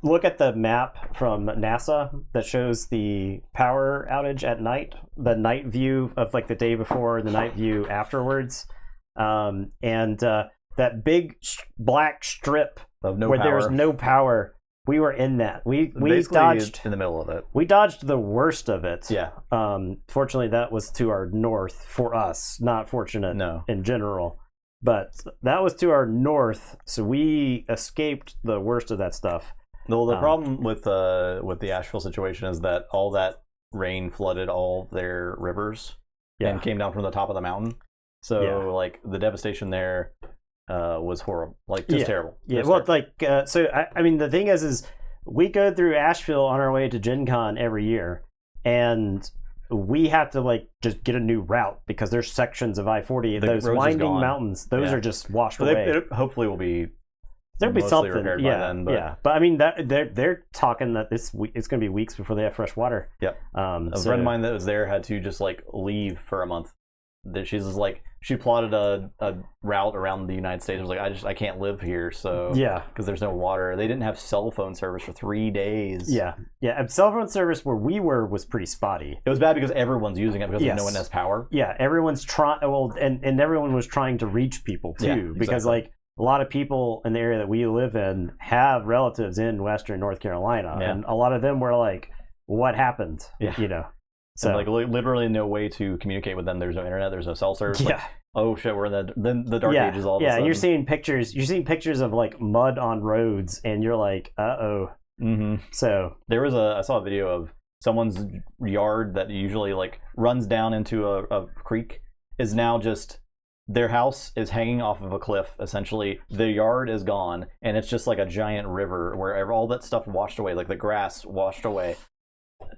S2: look at the map from NASA that shows the power outage at night, the night view of like the day before and the night view afterwards, and that big black strip
S1: of
S2: where there's no power. We were in that. We dodged
S1: in the middle of it.
S2: We dodged the worst of it.
S1: Yeah.
S2: Fortunately, that was to our north for us. Not fortunate in general, but that was to our north, so we escaped the worst of that stuff.
S1: Well, the problem with the Asheville situation is that all that rain flooded all their rivers and came down from the top of the mountain. So like the devastation there was horrible, like just terrible.
S2: Yeah, well, terrible. So I mean, the thing is we go through Asheville on our way to Gen Con every year, and we have to like just get a new route because there's sections of I-40, those winding mountains, those are just washed away.
S1: It hopefully will be.
S2: There'll be something,
S1: by then, but...
S2: But I mean, they're talking that it's going to be weeks before they have fresh water.
S1: Yep. A friend of mine that was there had to just like leave for a month. She's just like she plotted a route around the United States. I was like, I can't live here, so because there's no water. They didn't have cell phone service for 3 days.
S2: Yeah. And cell phone service where we were was pretty spotty.
S1: It was bad because everyone's using it because no one has power.
S2: Yeah, everyone's trying. Well, and everyone was trying to reach people too because like. A lot of people in the area that we live in have relatives in Western North Carolina, and a lot of them were like, "What happened?"
S1: Yeah. So like literally no way to communicate with them. There's no internet. There's no cell service.
S2: Yeah.
S1: Like, oh shit, we're in the dark ages. All of a sudden.
S2: You're seeing pictures. You're seeing pictures of like mud on roads, and you're like, "Uh-oh."
S1: Mm-hmm.
S2: So
S1: I saw a video of someone's yard that usually like runs down into a creek is now just. Their house is hanging off of a cliff, essentially. The yard is gone, and it's just like a giant river where all that stuff washed away, like the grass washed away.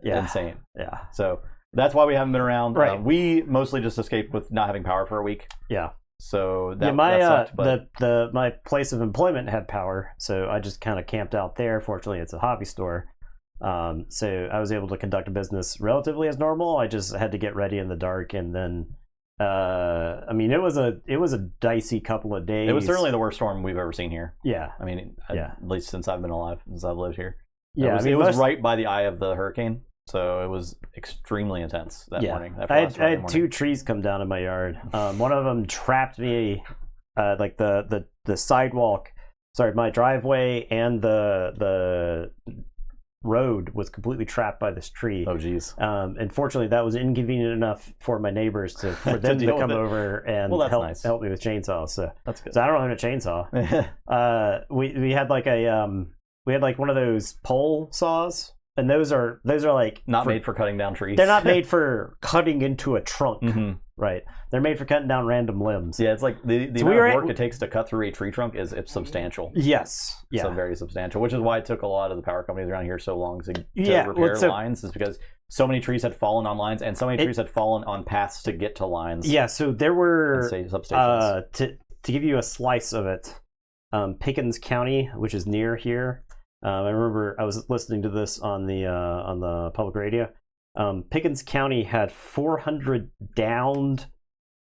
S2: Yeah.
S1: Insane.
S2: Yeah.
S1: So that's why we haven't been around.
S2: Right.
S1: We mostly just escaped with not having power for a week.
S2: Yeah.
S1: So that sucked, but...
S2: my place of employment had power, so I just kind of camped out there. Fortunately, it's a hobby store. So I was able to conduct business relatively as normal. I just had to get ready in the dark, and then... I mean, it was a dicey couple of days.
S1: It was certainly the worst storm we've ever seen here.
S2: Yeah.
S1: I mean, at least since I've been alive, since I've lived here.
S2: Yeah.
S1: It was right by the eye of the hurricane, so it was extremely intense that morning.
S2: I had 2 trees come down in my yard. One of them trapped me, like the sidewalk. Sorry, my driveway and the road was completely trapped by this tree.
S1: Oh geez.
S2: And fortunately that was inconvenient enough for my neighbors for them to come over and help me with chainsaws. So
S1: that's good.
S2: So I don't have a chainsaw. We had like one of those pole saws, and those are like
S1: made for cutting down trees.
S2: They're not made for cutting into a trunk.
S1: Mm-hmm.
S2: Right. They're made for cutting down random limbs.
S1: Yeah, it's like the amount of work it takes to cut through a tree trunk is substantial.
S2: Yes. Yeah.
S1: So very substantial, which is why it took a lot of the power companies around here so long to repair lines, is because so many trees had fallen on lines and so many trees had fallen on paths to get to lines.
S2: Yeah, so there were
S1: substations.
S2: To give you a slice of it, Pickens County, which is near here, I remember I was listening to this on the public radio. Pickens County had 400 downed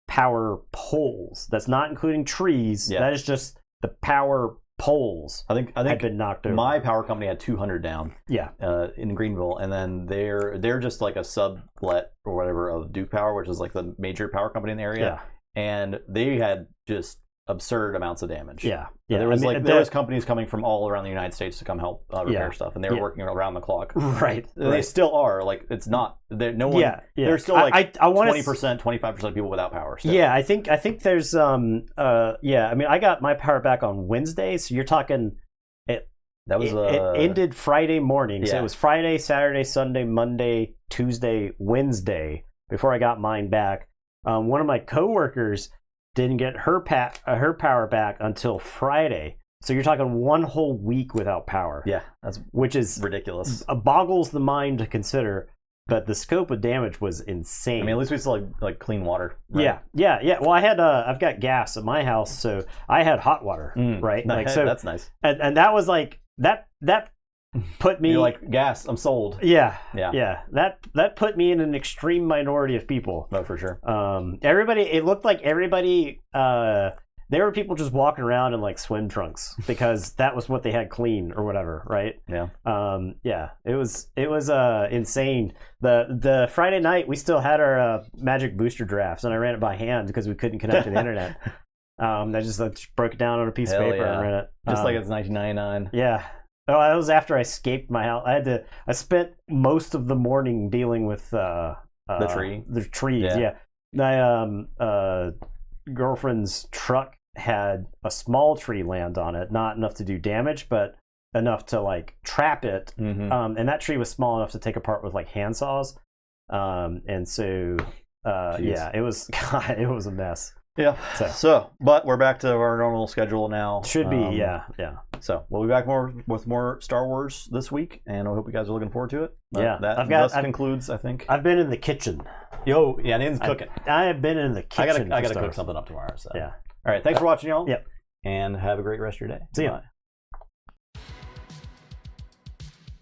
S2: power poles. That's not including trees.
S1: Yeah.
S2: That is just the power poles.
S1: I think
S2: had been knocked over.
S1: My power company had 200 down.
S2: Yeah.
S1: In Greenville, and then they're just like a sublet or whatever of Duke Power, which is like the major power company in the area.
S2: Yeah.
S1: And they had just absurd amounts of damage.
S2: Yeah.
S1: There was there was companies coming from all around the United States to come help repair stuff, and they were working around the clock.
S2: Right.
S1: They still are. Like, it's not. No one.
S2: Yeah.
S1: There's still like
S2: I
S1: 20%, 25% of people without power. Still.
S2: Yeah, I think there's I mean, I got my power back on Wednesday, so you're talking. It ended Friday morning, so it was Friday, Saturday, Sunday, Monday, Tuesday, Wednesday before I got mine back. One of my coworkers didn't get her power back until Friday. So you're talking one whole week without power.
S1: Yeah,
S2: which is
S1: ridiculous.
S2: Boggles the mind to consider. But the scope of damage was insane.
S1: I mean, at least we still like clean water. Right?
S2: Yeah. Well, I've got gas at my house, so I had hot water, right? Like, so
S1: that's nice.
S2: And that was like that put me.
S1: You're like, gas, I'm sold.
S2: Yeah. That put me in an extreme minority of people.
S1: No, for sure.
S2: It looked like everybody. There were people just walking around in like swim trunks because that was what they had clean or whatever, right?
S1: Yeah.
S2: It was insane. The Friday night we still had our Magic booster drafts, and I ran it by hand because we couldn't connect to the internet. I just broke it down on a piece of paper and ran it.
S1: Just like it's 1999.
S2: Yeah. Oh, that was after I escaped my house. I spent most of the morning dealing with the trees. Yeah. My girlfriend's truck had a small tree land on it, not enough to do damage, but enough to like trap it.
S1: Mm-hmm.
S2: And that tree was small enough to take apart with like hand saws. And so it was a mess.
S1: Yeah. So, but we're back to our normal schedule now.
S2: Should be, yeah.
S1: So we'll be back with more Star Wars this week, and I hope you guys are looking forward to it.
S2: That
S1: concludes, I think.
S2: I've been in the kitchen.
S1: Nathan's cooking.
S2: I have been in the kitchen.
S1: I gotta cook something up tomorrow. So
S2: yeah.
S1: All right. Thanks for watching, y'all.
S2: Yep.
S1: And have a great rest of your day.
S2: See ya.
S1: Bye.